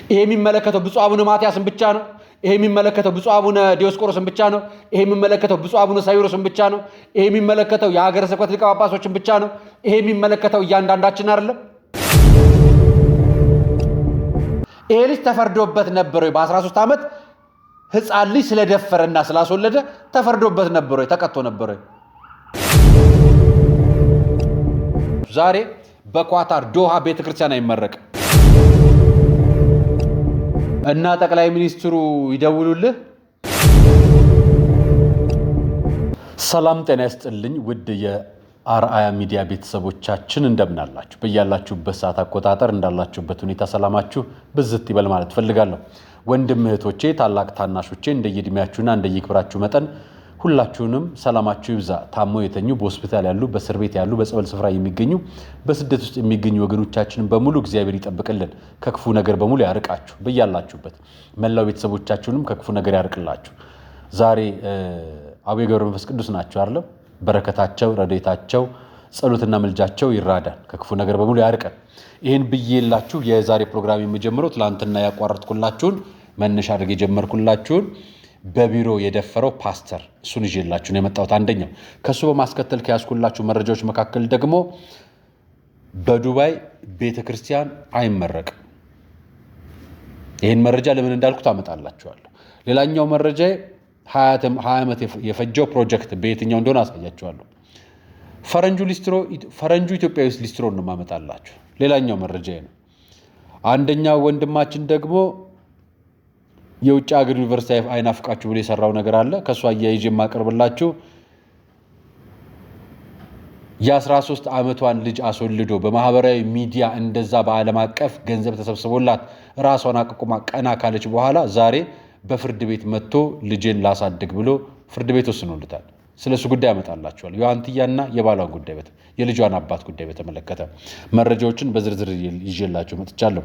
ይሄ የሚመለከተው ብፁዕ አቡነ ማትያስን ብቻ ነው። ይሄ የሚመለከተው ብፁዕ አቡነ ዲዮስቆሮስን ብቻ ነው። ይሄ የሚመለከተው ብፁዕ አቡነ ሳዊሮስን ብቻ ነው። ይሄ የሚመለከተው የሀገረ ስብከት ሊቀ ጳጳሶችን ብቻ ነው። ይሄ የሚመለከተው እያንዳንዳችን አይደለም። ይሄ ልጅ ተፈርዶበት ነበር ወይ? በ13 ዓመት ህፃን ልጅ ስለደፈረና ስላስወለደ ተፈርዶበት ነበር ወይ? ተቀጥቶ ነበር ወይ? ዛሬ በኳታር ዶሃ ቤተክርስቲያን አይመረቅም እና ጠቅላይ ሚኒስትሩ ይደውሉልህ። ሰላም ጤና ይስጥልኝ ውድ የአርአያ ሚዲያ ቤተሰቦቻችን እንደምናላችሁ፣ በያላችሁበት ሰዓት አቆጣጠር እንዳላችሁበት ሁኔታ ሰላማችሁ ብዝት ይበል ማለት ፈልጋለሁ። ወንድም እህቶቼ፣ ታላቅ ታናሾቼ እንደየእድሜያችሁና እንደየክብራችሁ መጠን ሁላችሁንም ሰላማችሁ ይብዛ። ታሞ የተኙ በሆስፒታል ያሉ፣ በእስር ቤት ያሉ፣ በጸበል ስፍራ የሚገኙ፣ በስደት ውስጥ የሚገኙ ወገኖቻችንን በሙሉ እግዚአብሔር ይጠብቅልን፣ ከክፉ ነገር በሙሉ ያርቃችሁ። በያላችሁበት መላው ቤተሰቦቻችሁንም ከክፉ ነገር ያርቅላችሁ። ዛሬ አቡነ ገብረ መንፈስ ቅዱስ ናቸው አይደል? በረከታቸው፣ ረድኤታቸው፣ ጸሎትና መልጃቸው ይራዳን፣ ከክፉ ነገር በሙሉ ያርቀን። ይህን ብዬላችሁ የዛሬ ፕሮግራም የምጀምረው ትላንትና ያቋረጥኩላችሁን መነሻ አድርጌ የጀመርኩላችሁን በቢሮ የደፈረው ፓስተር እሱን ይዤላችሁ ነው የመጣሁት። አንደኛው ከሱ በማስከተል ከያዝኩላችሁ መረጃዎች መካከል ደግሞ በዱባይ ቤተክርስቲያን አይመረቅም። ይህን መረጃ ለምን እንዳልኩት አመጣላችኋለሁ። ሌላኛው መረጃ 20 ዓመት የፈጀው ፕሮጀክት በየትኛው እንደሆነ አሳያችኋለሁ። ፈረንጁ ኢትዮጵያዊ ውስጥ ሊስትሮ ነው ማመጣላችሁ። ሌላኛው መረጃ ነው። አንደኛው ወንድማችን ደግሞ የውጭ ሀገር ዩኒቨርሲቲ አይናፍቃችሁ ብሎ የሰራው ነገር አለ። ከሱ አያይዤ የማቀርብላችሁ የ13 ዓመቷን ልጅ አስወልዶ በማህበራዊ ሚዲያ እንደዛ በዓለም አቀፍ ገንዘብ ተሰብስቦላት ራሷን አቅቁማ ቀና ካለች በኋላ ዛሬ በፍርድ ቤት መጥቶ ልጄን ላሳድግ ብሎ ፍርድ ቤት ወስኖልታል። ስለሱ ጉዳይ ያመጣላችኋል። የዋንትያና የባሏን ጉዳይ የልጇን አባት ጉዳይ በተመለከተ መረጃዎችን በዝርዝር ይዤላችሁ መጥቻለሁ።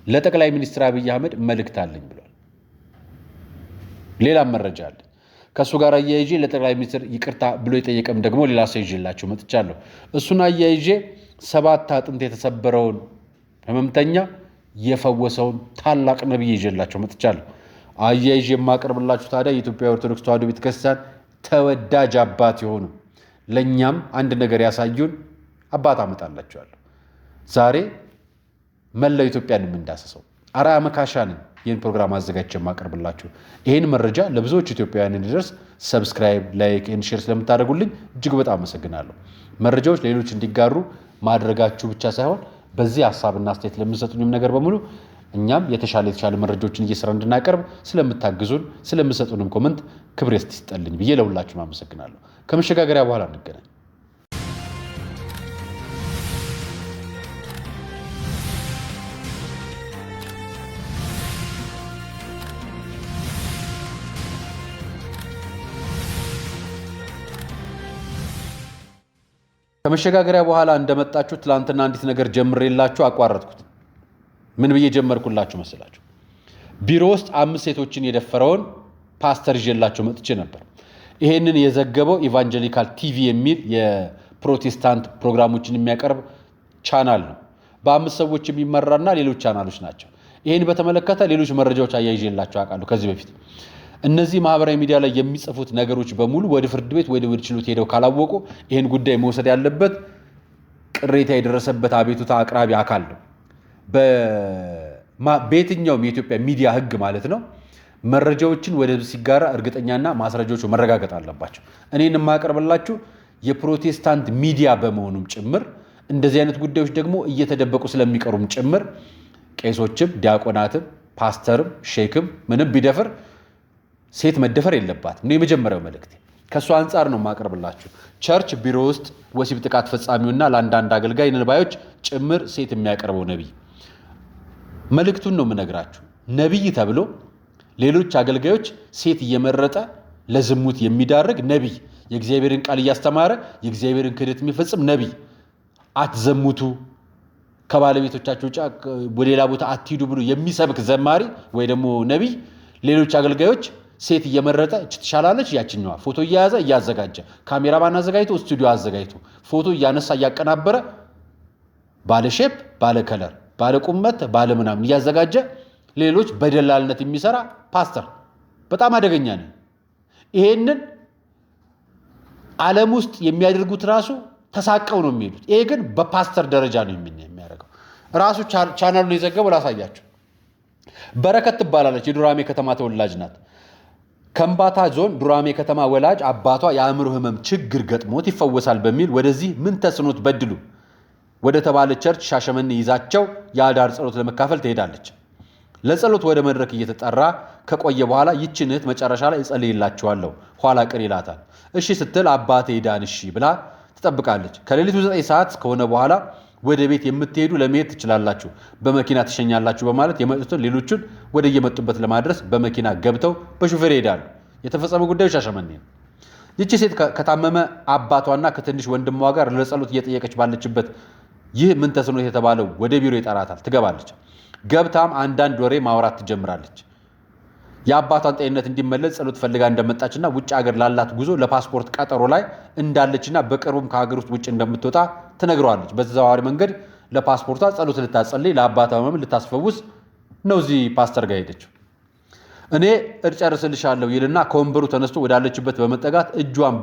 ለጠቅላይ ሚኒስትር አብይ አህመድ መልእክት አለኝ ብሏል። ሌላ መረጃ አለ። ከሱ ጋር አያይዤ ለጠቅላይ ሚኒስትር ይቅርታ ብሎ የጠየቀም ደግሞ ሌላ ሰው ይዤላችሁ መጥቻለሁ። እሱን አያይዤ 7 አጥንት የተሰበረውን ህመምተኛ የፈወሰውን ታላቅ ነብይ ይዤላችሁ መጥቻለሁ። አያይዤ የማቀርብላችሁ ታዲያ የኢትዮጵያ ኦርቶዶክስ ተዋሕዶ ቤተክርስቲያን ተወዳጅ አባት የሆኑ ለኛም አንድ ነገር ያሳዩን አባት አመጣላችኋለሁ። ዛሬ መላው ኢትዮጵያን የምንዳሰሰው አርአያ መካሻ ነኝ። ይህን ፕሮግራም አዘጋጅቼ የማቀርብላችሁ ይህን መረጃ ለብዙዎች ኢትዮጵያውያን እንዲደርስ ሰብስክራይብ፣ ላይክ ኤንድ ሼር ስለምታደርጉልኝ እጅግ በጣም አመሰግናለሁ። መረጃዎች ሌሎች እንዲጋሩ ማድረጋችሁ ብቻ ሳይሆን በዚህ ሀሳብና አስተያየት ለምትሰጡኝም ነገር በሙሉ እኛም የተሻለ መረጃዎችን እየሰራ እንድናቀርብ ስለምታግዙን፣ ስለምትሰጡንም ኮመንት ክብር ይስጥልኝ ብዬ ለሁላችሁም አመሰግናለሁ። ከመሸጋገሪያ በኋላ እንገናኝ። ከመሸጋገሪያ በኋላ እንደመጣችሁ ትላንትና አንዲት ነገር ጀምሬላችሁ አቋረጥኩት። ምን ብዬ ጀመርኩላችሁ መስላችሁ? ቢሮ ውስጥ 5 ሴቶችን የደፈረውን ፓስተር ይዤላችሁ መጥቼ ነበር። ይሄንን የዘገበው ኢቫንጀሊካል ቲቪ የሚል የፕሮቴስታንት ፕሮግራሞችን የሚያቀርብ ቻናል ነው። በ5 ሰዎች የሚመራና ሌሎች ቻናሎች ናቸው። ይሄን በተመለከተ ሌሎች መረጃዎች አያይዤላችሁ አውቃለሁ ከዚህ በፊት። እነዚህ ማህበራዊ ሚዲያ ላይ የሚጽፉት ነገሮች በሙሉ ወደ ፍርድ ቤት ወደ ችሎት ሄደው ካላወቁ ይሄን ጉዳይ መውሰድ ያለበት ቅሬታ የደረሰበት አቤቱታ አቅራቢ አካል ነው። በየትኛውም የኢትዮጵያ ሚዲያ ህግ ማለት ነው። መረጃዎችን ወደ ህዝብ ሲጋራ እርግጠኛና ማስረጃዎቹ መረጋገጥ አለባቸው። እኔን የማቀርብላችሁ የፕሮቴስታንት ሚዲያ በመሆኑም ጭምር እንደዚህ አይነት ጉዳዮች ደግሞ እየተደበቁ ስለሚቀሩም ጭምር ቄሶችም፣ ዲያቆናትም፣ ፓስተርም፣ ሼክም ምንም ቢደፍር ሴት መደፈር የለባትም ነው የመጀመሪያው መልእክት። ከሱ አንጻር ነው የማቀርብላችሁ። ቸርች ቢሮ ውስጥ ወሲብ ጥቃት ፈጻሚውና ለአንዳንድ አገልጋይ ነባዮች ጭምር ሴት የሚያቀርበው ነቢይ መልእክቱን ነው የምነግራችሁ። ነቢይ ተብሎ ሌሎች አገልጋዮች ሴት እየመረጠ ለዝሙት የሚዳርግ ነቢይ፣ የእግዚአብሔርን ቃል እያስተማረ የእግዚአብሔርን ክህደት የሚፈጽም ነቢይ፣ አትዘሙቱ፣ ከባለቤቶቻችሁ ውጭ ወደ ሌላ ቦታ አትሂዱ ብሎ የሚሰብክ ዘማሪ ወይ ደግሞ ነቢይ ሌሎች አገልጋዮች ሴት እየመረጠ እች ትሻላለች ያችኛዋ ፎቶ እያያዘ እያዘጋጀ ካሜራማን አዘጋጅቶ ስቱዲዮ አዘጋጅቶ ፎቶ እያነሳ እያቀናበረ ባለ ሼፕ፣ ባለ ከለር፣ ባለ ቁመት፣ ባለ ምናምን እያዘጋጀ ሌሎች በደላልነት የሚሰራ ፓስተር በጣም አደገኛ ነው። ይሄንን ዓለም ውስጥ የሚያደርጉት ራሱ ተሳቀው ነው የሚሄዱት። ይሄ ግን በፓስተር ደረጃ ነው የሚያደርገው። ራሱ ቻናሉን የዘገበው ላሳያችሁ። በረከት ትባላለች። የዱራሜ ከተማ ተወላጅ ናት። ከምባታ ዞን ዱራሜ ከተማ ወላጅ አባቷ የአእምሮ ህመም ችግር ገጥሞት ይፈወሳል በሚል ወደዚህ ምን ተስኖት በድሉ ወደ ተባለ ቸርች ሻሸመኔ ይዛቸው የአዳር ጸሎት ለመካፈል ትሄዳለች። ለጸሎት ወደ መድረክ እየተጠራ ከቆየ በኋላ ይችን እህት መጨረሻ ላይ እጸልይላችኋለሁ ኋላ ቀር ይላታል። እሺ ስትል አባቴ ዳን እሺ ብላ ትጠብቃለች። ከሌሊቱ 9 ሰዓት ከሆነ በኋላ ወደ ቤት የምትሄዱ ለመሄድ ትችላላችሁ፣ በመኪና ትሸኛላችሁ በማለት የመጡትን ሌሎቹን ወደ የመጡበት ለማድረስ በመኪና ገብተው በሹፌር ይሄዳሉ። የተፈጸመው ጉዳዩ ሻሸመኔ ነው። ይቺ ሴት ከታመመ አባቷና ከትንሽ ወንድሟ ጋር ለጸሎት እየጠየቀች ባለችበት ይህ ምን ተስኖት የተባለው ወደ ቢሮ ይጠራታል። ትገባለች። ገብታም አንዳንድ ወሬ ማውራት ትጀምራለች። የአባቷን ጤንነት እንዲመለስ ጸሎት ፈልጋ እንደመጣችና ውጭ ሀገር ላላት ጉዞ ለፓስፖርት ቀጠሮ ላይ እንዳለችና በቅርቡም ከሀገር ውስጥ ውጭ እንደምትወጣ ትነግረዋለች። በተዘዋዋሪ መንገድ ለፓስፖርቷ ጸሎት ልታጸልይ ለአባቷ ህመም ልታስፈውስ ነው እዚህ ፓስተር ጋር ሄደችው። እኔ እጨርስልሻለሁ ይልና ከወንበሩ ተነስቶ ወዳለችበት በመጠጋት እጁን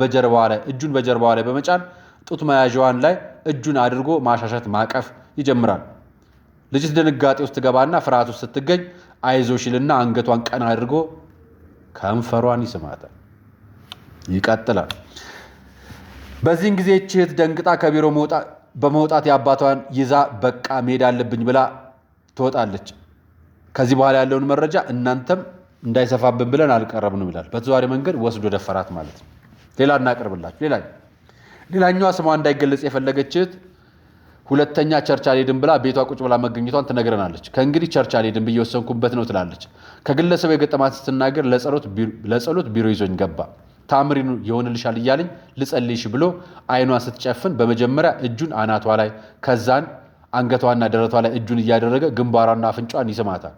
በጀርባዋ ላይ በመጫን ጡት መያዣዋን ላይ እጁን አድርጎ ማሻሸት ማቀፍ ይጀምራል። ልጅት ድንጋጤ ውስጥ ትገባና ፍርሃት ውስጥ ስትገኝ አይዞሽ ይልና አንገቷን ቀና አድርጎ ከንፈሯን ይስማታል። ይቀጥላል። በዚህን ጊዜ እህት ደንግጣ ከቢሮ በመውጣት የአባቷን ይዛ በቃ መሄድ አለብኝ ብላ ትወጣለች። ከዚህ በኋላ ያለውን መረጃ እናንተም እንዳይሰፋብን ብለን አልቀረብንም ይላል። በተዘዋዋሪ መንገድ ወስዶ ደፈራት ማለት ነው። ሌላ እናቀርብላችሁ። ሌላኛዋ ስሟ እንዳይገለጽ የፈለገች እህት ሁለተኛ ቸርች አልሄድም ብላ ቤቷ ቁጭ ብላ መገኘቷን ትነግረናለች። ከእንግዲህ ቸርች አልሄድም ብዬ ወሰንኩበት ነው ትላለች። ከግለሰቡ የገጠማት ስትናገር ለጸሎት ቢሮ ይዞኝ ገባ። ታምር ይሆንልሻል እያለኝ ልጸልይሽ ብሎ አይኗን ስትጨፍን በመጀመሪያ እጁን አናቷ ላይ ከዛን አንገቷና ደረቷ ላይ እጁን እያደረገ ግንባሯና አፍንጫዋን ይስማታል።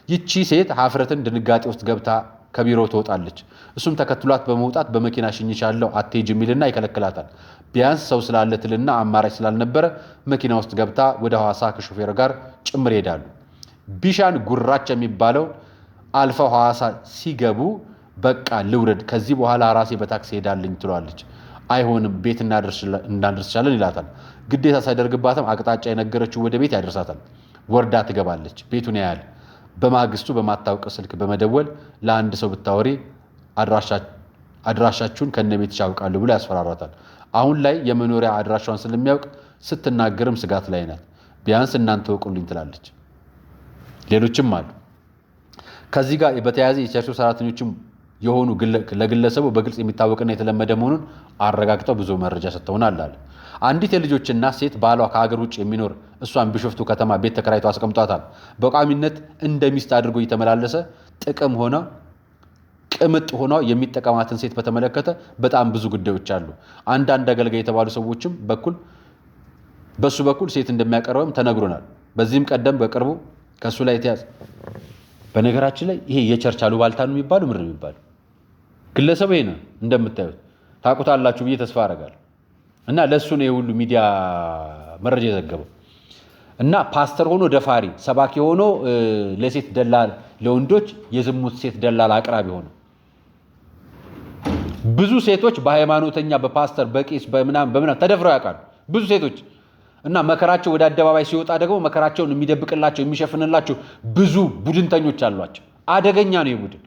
ይቺ ሴት ሀፍረትን ድንጋጤ ውስጥ ገብታ ከቢሮ ትወጣለች። እሱም ተከትሏት በመውጣት በመኪና ሽኝሻለሁ አትሄጂም ይልና ይከለክላታል። ቢያንስ ሰው ስላለ ትልና አማራጭ ስላልነበረ መኪና ውስጥ ገብታ ወደ ሐዋሳ ከሾፌር ጋር ጭምር ይሄዳሉ። ቢሻን ጉራች የሚባለው አልፈው ሐዋሳ ሲገቡ በቃ ልውረድ፣ ከዚህ በኋላ ራሴ በታክሲ ሄዳለኝ ትሏለች። አይሆንም ቤት እናደርስሻለን ይላታል። ግዴታ ሳይደርግባትም አቅጣጫ የነገረችው ወደ ቤት ያደርሳታል። ወርዳ ትገባለች። ቤቱን ያያል። በማግስቱ በማታውቅ ስልክ በመደወል ለአንድ ሰው ብታወሪ አድራሻችሁን ከነቤትሽ ያውቃሉ ብሎ ያስፈራራታል። አሁን ላይ የመኖሪያ አድራሻዋን ስለሚያውቅ ስትናገርም ስጋት ላይ ናት። ቢያንስ እናንተ ወቁልኝ ትላለች። ሌሎችም አሉ። ከዚህ ጋር በተያያዘ የቸርቹ ሰራተኞችም የሆኑ ለግለሰቡ በግልጽ የሚታወቅና የተለመደ መሆኑን አረጋግጠው ብዙ መረጃ ሰጥተውናል አለ። አንዲት የልጆች እናት ሴት ባሏ ከሀገር ውጭ የሚኖር እሷን ቢሾፍቱ ከተማ ቤት ተከራይቶ አስቀምጧታል። በቋሚነት እንደ ሚስት አድርጎ እየተመላለሰ ጥቅም ሆነ ቅምጥ ሆኖ የሚጠቀማትን ሴት በተመለከተ በጣም ብዙ ጉዳዮች አሉ። አንዳንድ አገልጋይ የተባሉ ሰዎችም በሱ በኩል ሴት እንደሚያቀርበም ተነግሮናል። በዚህም ቀደም በቅርቡ ከሱ ላይ ተያዘ። በነገራችን ላይ ይሄ የቸርች አሉባልታ ነው የሚባለው ምንድን ነው የሚባለው? ግለሰቡ ይሄ ነው እንደምታዩት ታውቁታላችሁ ብዬ ተስፋ አደርጋለሁ። እና ለሱ ነው የሁሉ ሚዲያ መረጃ የዘገበው። እና ፓስተር ሆኖ ደፋሪ፣ ሰባኪ ሆኖ ለሴት ደላላ፣ ለወንዶች የዝሙት ሴት ደላላ አቅራቢ ሆኖ ብዙ ሴቶች በሃይማኖተኛ በፓስተር በቄስ በምናምን ተደፍረው ያውቃሉ ብዙ ሴቶች። እና መከራቸው ወደ አደባባይ ሲወጣ ደግሞ መከራቸውን የሚደብቅላቸው የሚሸፍንላቸው ብዙ ቡድንተኞች አሏቸው። አደገኛ ነው የቡድን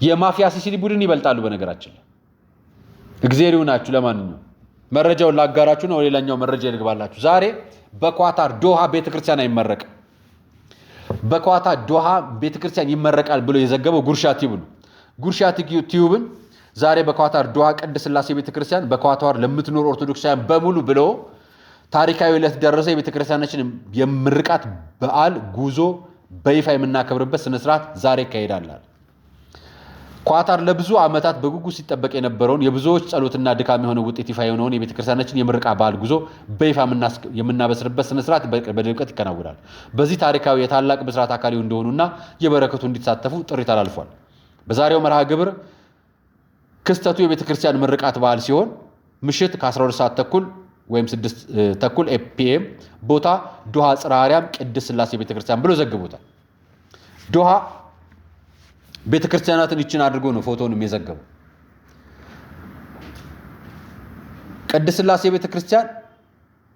የማፊያ ሲሲሊ ቡድን ይበልጣሉ። በነገራችን ላይ እግዚአብሔር ይሁናችሁ። ለማንኛውም መረጃውን ላጋራችሁ ነው። ሌላኛው መረጃ ይልግባላችሁ። ዛሬ በኳታር ዶሃ ቤተክርስቲያን አይመረቅም። በኳታር ዶሃ ቤተክርስቲያን ይመረቃል ብሎ የዘገበው ጉርሻ ቲዩብ ነው። ጉርሻ ቲዩብን ዛሬ በኳታር ዶሃ ቅድስት ሥላሴ ቤተክርስቲያን በኳታር ለምትኖር ኦርቶዶክሳውያን በሙሉ ብሎ ታሪካዊ ዕለት ደረሰ። የቤተክርስቲያናችን የምርቃት በዓል ጉዞ በይፋ የምናከብርበት ስነስርዓት ዛሬ ይካሄዳል። ኳታር ለብዙ ዓመታት በጉጉት ሲጠበቅ የነበረውን የብዙዎች ጸሎትና ድካም የሆነ ውጤት ይፋ የሆነውን የቤተክርስቲያናችን የምርቃ በዓል ጉዞ በይፋ የምናበስርበት ስነስርዓት በድምቀት ይከናወናል። በዚህ ታሪካዊ የታላቅ ብስራት አካል እንደሆኑና የበረከቱ እንዲሳተፉ ጥሪ ተላልፏል። በዛሬው መርሃ ግብር ክስተቱ የቤተክርስቲያን ምርቃት በዓል ሲሆን ምሽት ከ12 ሰዓት ተኩል ወይም 6 ተኩል ኤፒኤም ቦታ ዶሃ ጽርሐ አርያም ቅድስት ሥላሴ ቤተክርስቲያን ብሎ ዘግቦታል። ዶሃ ቤተክርስቲያናትን ይችን አድርጎ ነው ፎቶውን የሚዘገበው። ቅድስት ሥላሴ ቤተክርስቲያን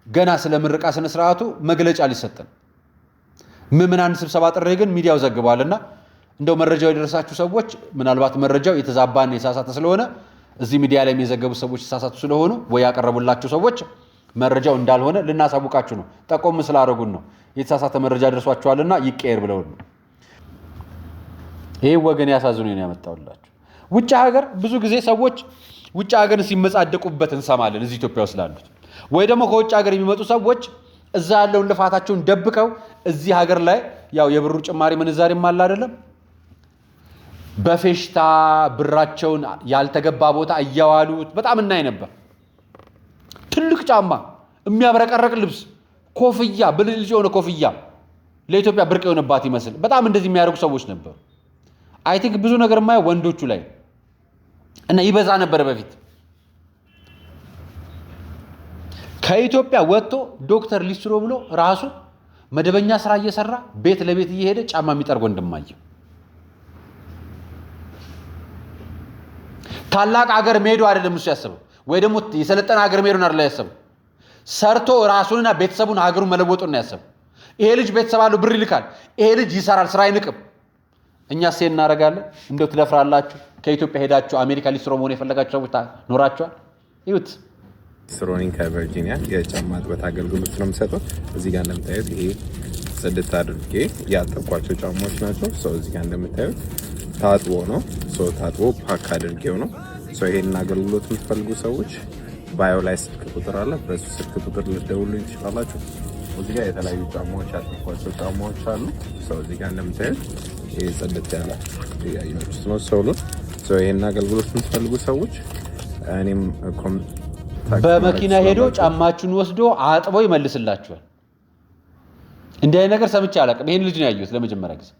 ገና ስለ ምርቃ ስነ ስርዓቱ መግለጫ ሊሰጠን ምዕመናን ስብሰባ ጥሪ ግን ሚዲያው ዘግቧልና እንደው መረጃው የደረሳችሁ ሰዎች ምናልባት መረጃው የተዛባና የሳሳተ ስለሆነ እዚህ ሚዲያ ላይ የሚዘገቡ ሰዎች የተሳሳቱ ስለሆኑ ወይ ያቀርቡላችሁ ሰዎች መረጃው እንዳልሆነ ልናሳውቃችሁ ነው። ጠቆም ስላደረጉን ነው። የተሳሳተ መረጃ ደርሷችኋልና ይቀየር ብለው ነው። ይሄ ወገን ያሳዝኑኝ ነው ያመጣውላችሁ። ውጭ ሀገር ብዙ ጊዜ ሰዎች ውጭ ሀገርን ሲመጻደቁበት እንሰማለን እዚህ ኢትዮጵያ ውስጥ ላሉት ወይ ደግሞ ከውጭ ሀገር የሚመጡ ሰዎች እዛ ያለውን ልፋታቸውን ደብቀው እዚህ ሀገር ላይ ያው የብሩ ጭማሪ ምንዛሬም አለ አይደለም በፌሽታ ብራቸውን ያልተገባ ቦታ እያዋሉት በጣም እናይ ነበር። ትልቅ ጫማ፣ የሚያብረቀረቅ ልብስ፣ ኮፍያ፣ ብልጭ የሆነ ኮፍያ ለኢትዮጵያ ብርቅ የሆነባት ይመስል በጣም እንደዚህ የሚያደርጉ ሰዎች ነበሩ። አይ ቲንክ ብዙ ነገር የማየው ወንዶቹ ላይ እና ይበዛ ነበር በፊት። ከኢትዮጵያ ወጥቶ ዶክተር ሊስትሮ ብሎ ራሱ መደበኛ ስራ እየሰራ ቤት ለቤት እየሄደ ጫማ የሚጠርግ ወንድማየው ታላቅ ሀገር መሄዱ አይደለም እሱ ያሰበው፣ ወይ ደግሞ የሰለጠነ ሀገር መሄዱን አይደለም ያሰበው። ሰርቶ ራሱንና ቤተሰቡን ሀገሩን መለወጡን ያሰበው። ይሄ ልጅ ቤተሰብ አለው፣ ብር ይልካል። ይሄ ልጅ ይሰራል፣ ስራ አይንቅም። እኛስ ይሄን እናደርጋለን? እንደው ትለፍራላችሁ። ከኢትዮጵያ ሄዳችሁ አሜሪካ ሊስትሮ መሆን የፈለጋችሁ ሰዎች ኖራችኋል። ይሁት ሊስትሮኒንግ ከቨርጂኒያ የጫማ ጥበት አገልግሎት ነው የምሰጠው። እዚህ ጋር እንደምታዩት ይሄ ጽድት አድርጌ ያጠብኳቸው ጫማዎች ናቸው። ሰው እዚህ ጋር እንደምታዩት ታጥቦ ነው። ሰው ታጥቦ ፓክ አድርጌው ነው። ሰው ይሄን አገልግሎት የምትፈልጉ ሰዎች ባዮ ላይ ስልክ ቁጥር አለ። በሱ ስልክ ቁጥር ልትደውሉልኝ ትችላላችሁ። እዚህ ጋር የተለያዩ ጫማዎች ያጠብኳቸው ጫማዎች አሉ። ሰው እዚህ ጋር እንደምታዩት ይሄ ጽድት ያለ ያያችሁት ነው። ሰው ይሄን አገልግሎት የምትፈልጉ ሰዎች እኔም በመኪና ሄዶ ጫማችሁን ወስዶ አጥቦ ይመልስላችኋል። እንዲህ አይነት ነገር ሰምቼ አላውቅም። ይሄን ልጅ ነው ያየሁት ለመጀመሪያ ጊዜ።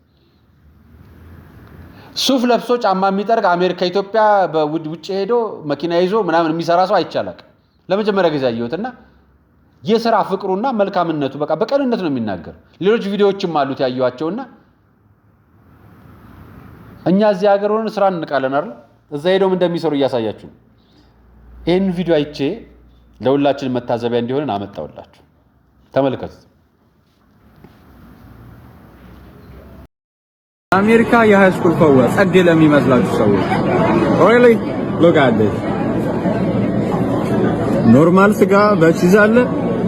ሱፍ ለብሶ ጫማ የሚጠርግ አሜሪካ ኢትዮጵያ በውጭ ሄዶ መኪና ይዞ ምናምን የሚሰራ ሰው አይቻላል። ለመጀመሪያ ጊዜ ያየሁትና የሥራ ፍቅሩና መልካምነቱ በቃ በቀንነት ነው የሚናገር። ሌሎች ቪዲዮዎችም አሉት ያየኋቸውና እኛ እዚህ ሀገር ሆነን ስራ እንቃለን አይደል? እዛ ሄዶም እንደሚሰሩ እያሳያችሁ ነው። ይህን ቪዲዮ አይቼ ለሁላችን መታዘቢያ እንዲሆን አመጣውላችሁ። ተመልከቱት። አሜሪካ የሃይ ስኩል ፈወ ጸዴ ለሚመስላችሁ ሰዎች ኦይሊ ሉክ አት ዲስ ኖርማል ስጋ በቺዝ አለ፣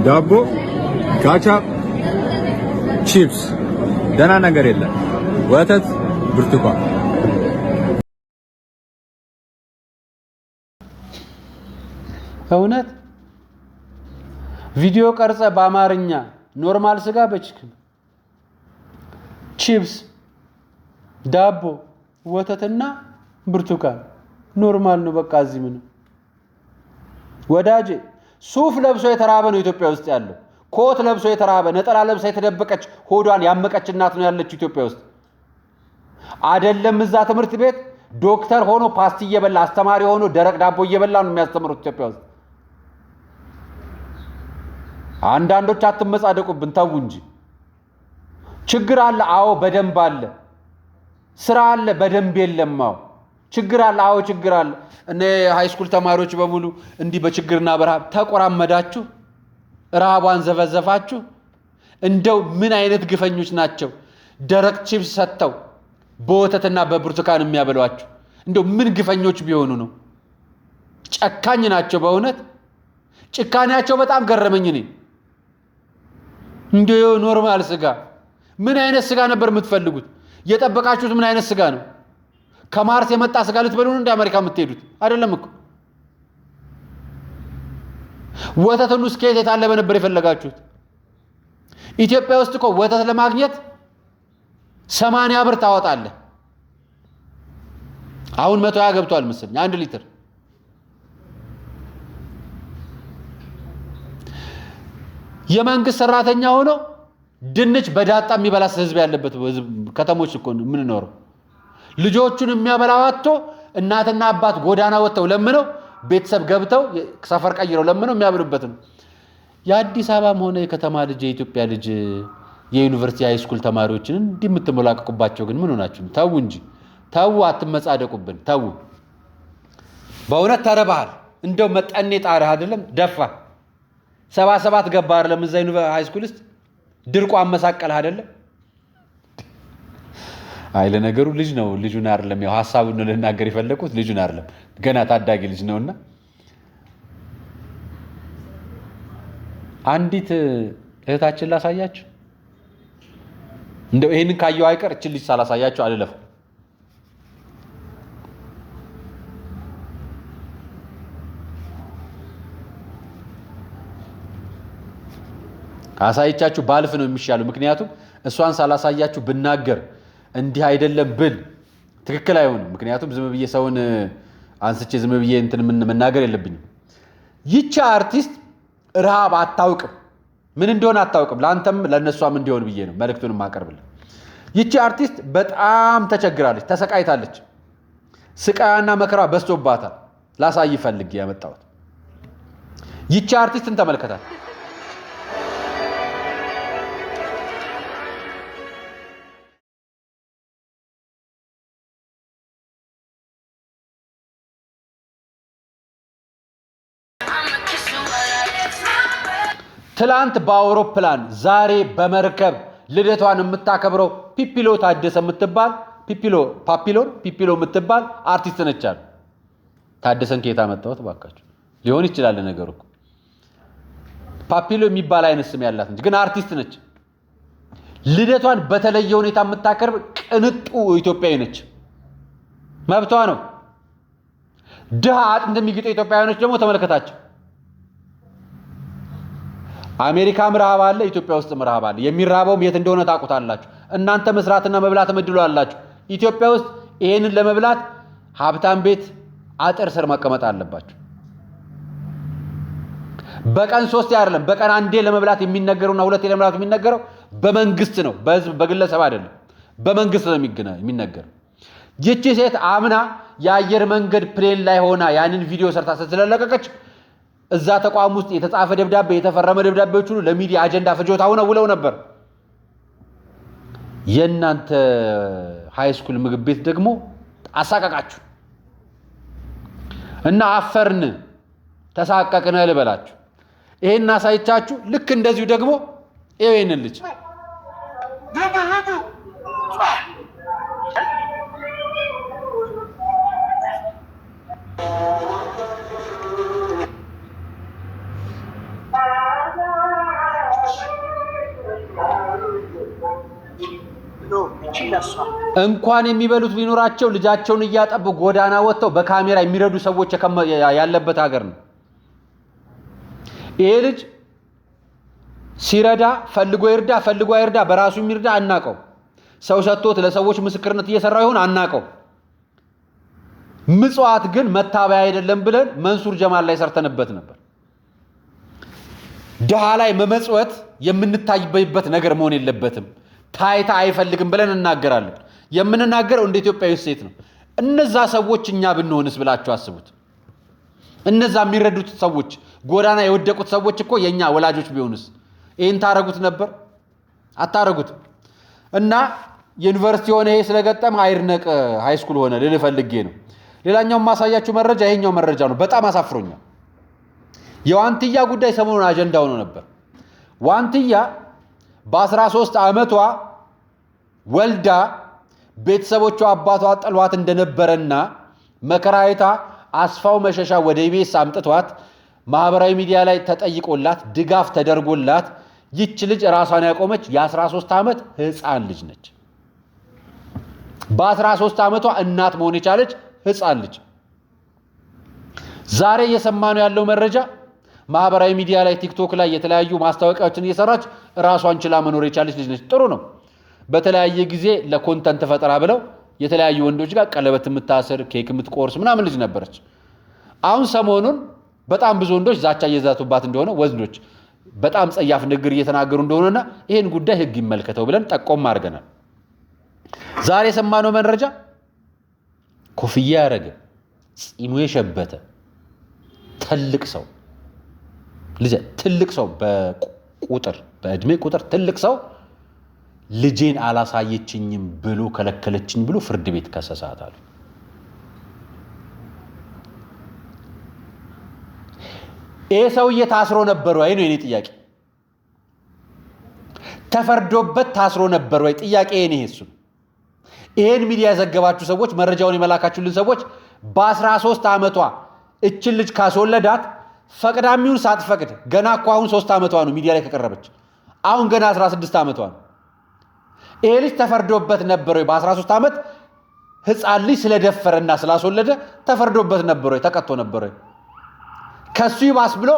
ዳቦ፣ ካቻፕ፣ ቺፕስ፣ ደህና ነገር የለም። ወተት፣ ብርቱካን። እውነት ቪዲዮ ቀርጸ በአማርኛ ኖርማል ስጋ በቺክን ቺፕስ ዳቦ ወተትና ብርቱካን ኖርማል ነው። በቃ እዚህ ምን ወዳጄ ሱፍ ለብሶ የተራበ ነው ኢትዮጵያ ውስጥ ያለው። ኮት ለብሶ የተራበ ነጠላ ለብሳ የተደበቀች ሆዷን ያመቀች እናት ነው ያለችው ኢትዮጵያ ውስጥ አይደለም። እዛ ትምህርት ቤት ዶክተር ሆኖ ፓስቲ እየበላ አስተማሪ ሆኖ ደረቅ ዳቦ እየበላ ነው የሚያስተምሩት ኢትዮጵያ ውስጥ። አንዳንዶች አትመጻደቁብን ተው እንጂ። ችግር አለ፣ አዎ በደንብ አለ። ስራ አለ፣ በደንብ የለም። አዎ ችግር አለ፣ አዎ ችግር አለ። እኔ ሃይ ስኩል ተማሪዎች በሙሉ እንዲህ በችግርና በረሃብ ተቆራመዳችሁ፣ ረሃቧን ዘፈዘፋችሁ። እንደው ምን አይነት ግፈኞች ናቸው ደረቅ ቺፕስ ሰጥተው በወተትና በብርቱካን የሚያበሏችሁ። እንደው ምን ግፈኞች ቢሆኑ ነው? ጨካኝ ናቸው በእውነት። ጭካኔያቸው በጣም ገረመኝ። እኔ እንደው ኖርማል ስጋ ምን አይነት ስጋ ነበር የምትፈልጉት? የጠበቃችሁት ምን አይነት ስጋ ነው? ከማርስ የመጣ ስጋ ልትበሉ ነው እንደ አሜሪካ የምትሄዱት? አይደለም እኮ። ወተቱን ስኬት የታለበ ነበር የፈለጋችሁት? ኢትዮጵያ ውስጥ እኮ ወተት ለማግኘት 80 ብር ታወጣለህ። አሁን 120 ገብቷል መሰለኝ 1 ሊትር። የመንግስት ሰራተኛ ሆኖ ድንች በዳጣ የሚበላ ህዝብ ያለበት ከተሞች እኮ ምን ነው ልጆቹን የሚያበላው አጥቶ እናትና አባት ጎዳና ወጥተው ለምነው ቤተሰብ ገብተው ሰፈር ቀይረው ለምነው የሚያብሉበት ነው። የአዲስ አበባም ሆነ የከተማ ልጅ የኢትዮጵያ ልጅ የዩኒቨርሲቲ ሃይ ስኩል ተማሪዎችን እንዲህ የምትመላቀቁባቸው ግን ምን ሆናችሁ? ተው እንጂ ተው፣ አትመጻደቁብን ተው። በእውነት ተረባሃል። እንደው መጠኔ ጣርህ አይደለም ደፋ 77 ገባ አይደለም እዛ ሃይ ስኩል ውስጥ ድርቆ አመሳቀልህ አይደለም። አይ ለነገሩ ልጅ ነው፣ ልጁን አይደለም ያው ሐሳቡን ልናገር የፈለኩት ልጁን አይደለም ገና ታዳጊ ልጅ ነውና አንዲት እህታችን ላሳያችሁ። እንደው ይሄንን ካየው አይቀር እቺ ልጅ ሳላሳያችሁ አልለፍ። አሳይቻችሁ ባልፍ ነው የሚሻለው። ምክንያቱም እሷን ሳላሳያችሁ ብናገር እንዲህ አይደለም ብል ትክክል አይሆንም። ምክንያቱም ዝም ብዬ ሰውን አንስቼ ዝም ብዬ እንትን መናገር የለብኝም። ይቺ አርቲስት ረሃብ አታውቅም፣ ምን እንደሆነ አታውቅም። ለአንተም ለነሷም እንዲሆን ብዬ ነው መልእክቱን ማቀርብልህ። ይቺ አርቲስት በጣም ተቸግራለች፣ ተሰቃይታለች። ስቃያና መከራ በዝቶባታል። ላሳይ ፈልጌ ያመጣሁት ይቺ አርቲስትን ተመልከታት። ትላንት በአውሮፕላን ዛሬ በመርከብ ልደቷን የምታከብረው ፒፒሎ ታደሰ የምትባል ፒፒሎ የምትባል አርቲስት ነች አሉ። ታደሰን ከየት አመጣሁት ባካችሁ? ሊሆን ይችላል ነገሩ እኮ ፓፒሎ የሚባል አይነት ስም ያላት እንጂ ግን አርቲስት ነች። ልደቷን በተለየ ሁኔታ የምታከብር ቅንጡ ኢትዮጵያዊ ነች። መብቷ ነው። ድሃ አጥንት የሚግጡ ኢትዮጵያውያኖች ደግሞ ተመልከታቸው። አሜሪካም ረሃብ አለ፣ ኢትዮጵያ ውስጥ ረሃብ አለ። የሚራበውም የት እንደሆነ ታውቁታላችሁ። እናንተ መስራትና መብላት መድሉ አላችሁ። ኢትዮጵያ ውስጥ ይሄንን ለመብላት ሀብታም ቤት አጥር ስር መቀመጥ አለባችሁ። በቀን 3 አይደለም በቀን አንዴ ለመብላት የሚነገረውና 2 ለመብላት የሚነገረው በመንግስት ነው፣ በህዝብ በግለሰብ አይደለም። በመንግስት ነው የሚነገረው። ይቺ ሴት አምና የአየር መንገድ ፕሌን ላይ ሆና ያንን ቪዲዮ ሰርታ ስለለቀቀች እዛ ተቋም ውስጥ የተጻፈ ደብዳቤ የተፈረመ ደብዳቤዎች ሁሉ ለሚዲያ አጀንዳ ፍጆታ ሆነው ውለው ነበር። የእናንተ ሃይ ስኩል ምግብ ቤት ደግሞ አሳቀቃችሁ እና አፈርን ተሳቀቅነ ልበላችሁ። ይሄን አሳይቻችሁ ልክ እንደዚሁ ደግሞ ይሄንን ልጅ እንኳን የሚበሉት ቢኖራቸው ልጃቸውን እያጠቡ ጎዳና ወጥተው በካሜራ የሚረዱ ሰዎች ያለበት ሀገር ነው። ይሄ ልጅ ሲረዳ ፈልጎ ይርዳ ፈልጎ አይርዳ በራሱ የሚርዳ አናቀው። ሰው ሰጥቶት ለሰዎች ምስክርነት እየሰራው ይሆን አናቀው። ምጽዋት ግን መታበያ አይደለም ብለን መንሱር ጀማል ላይ ሰርተንበት ነበር። ድሃ ላይ መመጽወት የምንታይበት ነገር መሆን የለበትም። ታይታ አይፈልግም ብለን እናገራለን። የምንናገረው እንደ ኢትዮጵያዊ ሴት ነው። እነዛ ሰዎች እኛ ብንሆንስ ብላችሁ አስቡት። እነዛ የሚረዱት ሰዎች ጎዳና የወደቁት ሰዎች እኮ የኛ ወላጆች ቢሆንስ ይሄን ታረጉት ነበር? አታረጉት። እና ዩኒቨርሲቲ ሆነ ይሄ ስለገጠመ አይርነቅ ሃይ ስኩል ሆነ ልል ፈልጌ ነው። ሌላኛው ማሳያችሁ መረጃ ይሄኛው መረጃ ነው። በጣም አሳፍሮኛል። የዋንትያ ጉዳይ ሰሞኑን አጀንዳ ሆኖ ነበር። ዋንትያ በ13 ዓመቷ ወልዳ ቤተሰቦቿ አባቷ ጠሏት እንደነበረና መከራይታ አስፋው መሸሻ ወደ ኢቢኤስ አምጥቷት ማህበራዊ ሚዲያ ላይ ተጠይቆላት ድጋፍ ተደርጎላት ይች ልጅ ራሷን ያቆመች የ13 ዓመት ህፃን ልጅ ነች። በ13 ዓመቷ እናት መሆን የቻለች ህፃን ልጅ። ዛሬ እየሰማነው ያለው መረጃ ማህበራዊ ሚዲያ ላይ ቲክቶክ ላይ የተለያዩ ማስታወቂያዎችን እየሰራች ራሷን ችላ መኖር የቻለች ልጅ ነች። ጥሩ ነው። በተለያየ ጊዜ ለኮንተንት ፈጠራ ብለው የተለያዩ ወንዶች ጋር ቀለበት የምታስር ኬክ የምትቆርስ ምናምን ልጅ ነበረች። አሁን ሰሞኑን በጣም ብዙ ወንዶች ዛቻ እየዛቱባት እንደሆነ ወንዶች በጣም ጸያፍ ንግግር እየተናገሩ እንደሆነና ይሄን ጉዳይ ህግ ይመልከተው ብለን ጠቆም አድርገናል። ዛሬ የሰማነው መረጃ ኮፍያ ያረገ ጺሙ የሸበተ ትልቅ ሰው በእድሜ ቁጥር ትልቅ ሰው ልጄን አላሳየችኝም ብሎ ከለከለችኝ ብሎ ፍርድ ቤት ከሰሳት አሉ። ይሄ ሰውዬ ታስሮ ነበር ወይ ነው የኔ ጥያቄ። ተፈርዶበት ታስሮ ነበር ወይ? ጥያቄ የኔ እሱ። ይሄን ሚዲያ ያዘገባችሁ ሰዎች፣ መረጃውን የመላካችሁልን ሰዎች በ13 ዓመቷ እችን ልጅ ካስወለዳት ፈቅዳሚውን ሳትፈቅድ ገና እኮ አሁን 3 ዓመቷ ነው ሚዲያ ላይ ከቀረበች። አሁን ገና 16 ዓመቷ ነው። ይሄ ልጅ ተፈርዶበት ነበር ወይ? በ13 ዓመት ህፃን ልጅ ስለደፈረና ስላስወለደ ተፈርዶበት ነበር ወይ? ተቀጥቶ ነበር ወይ? ከሱ ይባስ ብሎ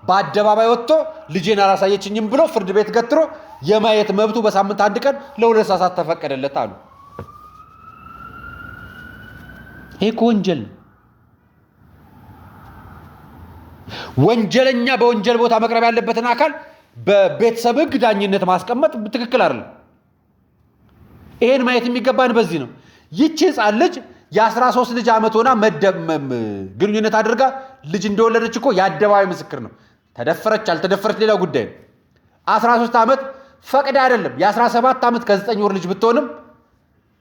በአደባባይ ወጥቶ ልጄን አላሳየችኝም ብሎ ፍርድ ቤት ገትሮ የማየት መብቱ በሳምንት አንድ ቀን ለ2 ሰዓት ተፈቀደለት አሉ። ይሄ ወንጀል ነው። ወንጀለኛ በወንጀል ቦታ መቅረብ ያለበትን አካል በቤተሰብ ህግ ዳኝነት ማስቀመጥ ትክክል አይደለም። ይሄን ማየት የሚገባን በዚህ ነው። ይቺ ህፃን ልጅ የ13 ልጅ ዓመት ሆና ግንኙነት አድርጋ ልጅ እንደወለደች እኮ የአደባባይ ምስክር ነው። ተደፈረች አልተደፈረች ሌላ ጉዳይ ነው። 13 ዓመት ፈቅዳ አይደለም። የ17 ዓመት ከ9 ወር ልጅ ብትሆንም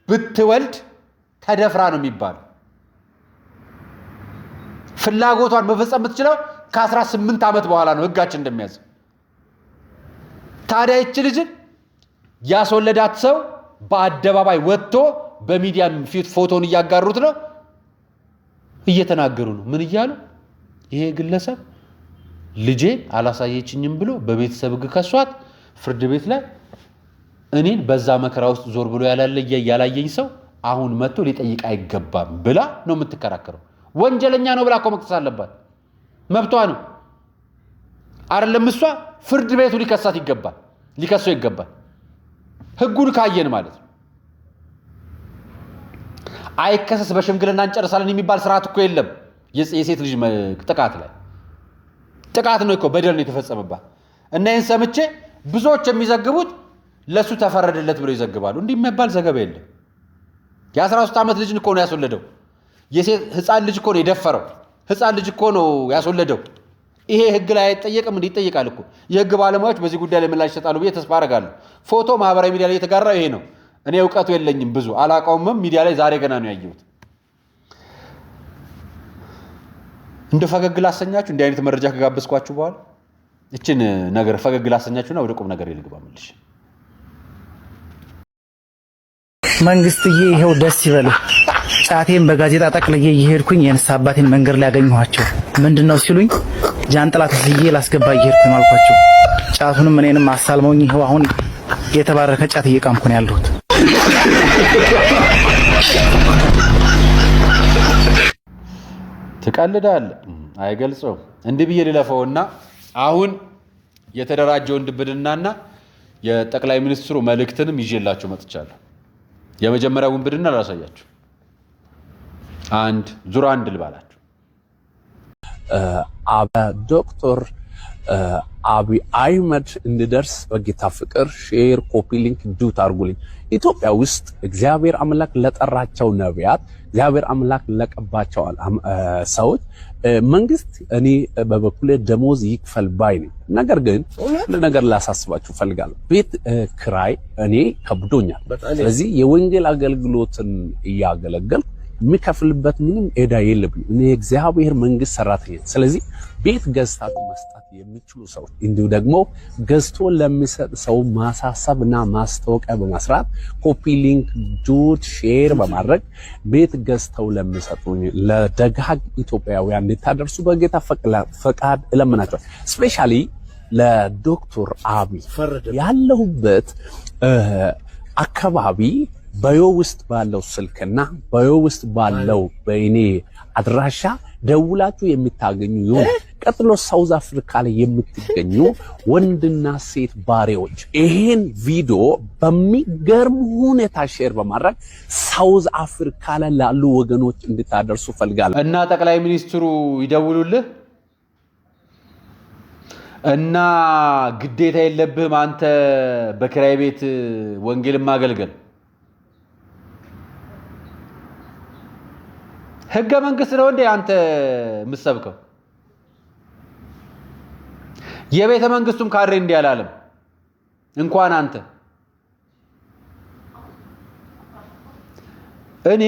ብትወልድ ተደፍራ ነው የሚባለው። ፍላጎቷን መፈጸም የምትችለው ከ18 ዓመት በኋላ ነው ህጋችን እንደሚያዝ። ታዲያ ይቺ ልጅን ያስወለዳት ሰው በአደባባይ ወጥቶ በሚዲያ ፊት ፎቶን እያጋሩት ነው፣ እየተናገሩ ነው። ምን እያሉ? ይሄ ግለሰብ ልጄ አላሳየችኝም ብሎ በቤተሰብ ህግ ከሷት ፍርድ ቤት ላይ እኔን በዛ መከራ ውስጥ ዞር ብሎ ያላየኝ ሰው አሁን መጥቶ ሊጠይቅ አይገባም ብላ ነው የምትከራከረው። ወንጀለኛ ነው ብላ እኮ መክሰስ አለባት፣ መብቷ ነው አይደለም? እሷ ፍርድ ቤቱ ሊከሳት ይገባል፣ ሊከሰው ይገባል። ህጉን ካየን ማለት ነው። አይከሰስ በሽምግልና እንጨርሳለን የሚባል ስርዓት እኮ የለም። የሴት ልጅ ጥቃት ላይ ጥቃት ነው እኮ በደል ነው የተፈጸመባት። እና ይህን ሰምቼ ብዙዎች የሚዘግቡት ለሱ ተፈረደለት ብለው ይዘግባሉ። እንዲህ የሚባል ዘገባ የለም። የ13 ዓመት ልጅ እኮ ነው ያስወለደው። የሴት ህፃን ልጅ እኮ ነው የደፈረው። ህፃን ልጅ እኮ ነው ያስወለደው። ይሄ ህግ ላይ አይጠየቅም? እንዴ ይጠየቃል እኮ። የህግ ባለሙያዎች በዚህ ጉዳይ ላይ ምላሽ ይሰጣሉ ብዬ ተስፋ አደርጋለሁ። ፎቶ ማህበራዊ ሚዲያ ላይ የተጋራው ይሄ ነው። እኔ እውቀቱ የለኝም ብዙ አላውቀውምም። ሚዲያ ላይ ዛሬ ገና ነው ያየሁት። እንደ ፈገግ ላሰኛችሁ እንዲህ አይነት መረጃ ከጋበዝኳችሁ በኋላ እችን ነገር ፈገግ ላሰኛችሁና ወደ ቁም ነገር ልግባ መልሽ። መንግስትዬ ይሄው ደስ ይበል። ጫቴን በጋዜጣ ጠቅልዬ እየሄድኩኝ የንስሐ አባቴን መንገድ ላይ ያገኘኋቸው ምንድነው ሲሉኝ ጃንጥላ ተስዬ ላስገባ እየሄድኩኝ አልኳቸው። ጫቱንም እኔንም አሳልመውኝ ይሄው አሁን የተባረከ ጫት እየቃምኩ ነው ያለሁት። ትቀልዳለህ? አይገልጸውም። እንዲህ ብዬ ልለፈውና አሁን የተደራጀውን ውንብድናና የጠቅላይ ሚኒስትሩ መልእክትንም ይዤላችሁ መጥቻለሁ። የመጀመሪያው ውንብድና ላሳያችሁ። ዙር አንድ ልባላችሁ። ዶክተር አብይ አህመድ እንድደርስ በጌታ ፍቅር ሼር፣ ኮፒ ሊንክ ዱት አርጉልኝ። ኢትዮጵያ ውስጥ እግዚአብሔር አምላክ ለጠራቸው ነቢያት፣ እግዚአብሔር አምላክ ለቀባቸው ሰዎች መንግስት እኔ በበኩሌ ደሞዝ ይክፈል ባይ ነኝ። ነገር ግን አንድ ነገር ላሳስባችሁ ፈልጋለሁ። ቤት ክራይ እኔ ከብዶኛል። ስለዚህ የወንጌል አገልግሎትን እያገለገልኩ የሚከፍልበት ምንም ዕዳ የለብኝ። እኔ የእግዚአብሔር መንግስት ሰራተኛ። ስለዚህ ቤት ገዝታችሁ መስጠት የሚችሉ ሰዎች እንዲሁ ደግሞ ገዝቶ ለሚሰጥ ሰው ማሳሰብና ማስታወቂያ በመስራት ኮፒ ሊንክ ዱት ሼር በማድረግ ቤት ገዝተው ለሚሰጡኝ ለደጋግ ኢትዮጵያውያን እንድታደርሱ በጌታ ፈቃድ እለምናቸዋል። ስፔሻሊ ለዶክተር አብይ ያለሁበት አካባቢ በዮ ውስጥ ባለው ስልክና በዮ ውስጥ ባለው በእኔ አድራሻ ደውላችሁ የምታገኙ ይሁን። ቀጥሎ ሳውዝ አፍሪካ ላይ የምትገኙ ወንድና ሴት ባሪያዎች ይሄን ቪዲዮ በሚገርም ሁኔታ ሼር በማድረግ ሳውዝ አፍሪካ ላይ ላሉ ወገኖች እንድታደርሱ ፈልጋለሁ። እና ጠቅላይ ሚኒስትሩ ይደውሉልህ እና ግዴታ የለብህም አንተ በክራይ ቤት ወንጌልን ማገልገል። ህገ መንግስት ነው እንዴ አንተ የምትሰብከው? የቤተ መንግስቱም ካድሬ እንዲህ አላለም እንኳን አንተ። እኔ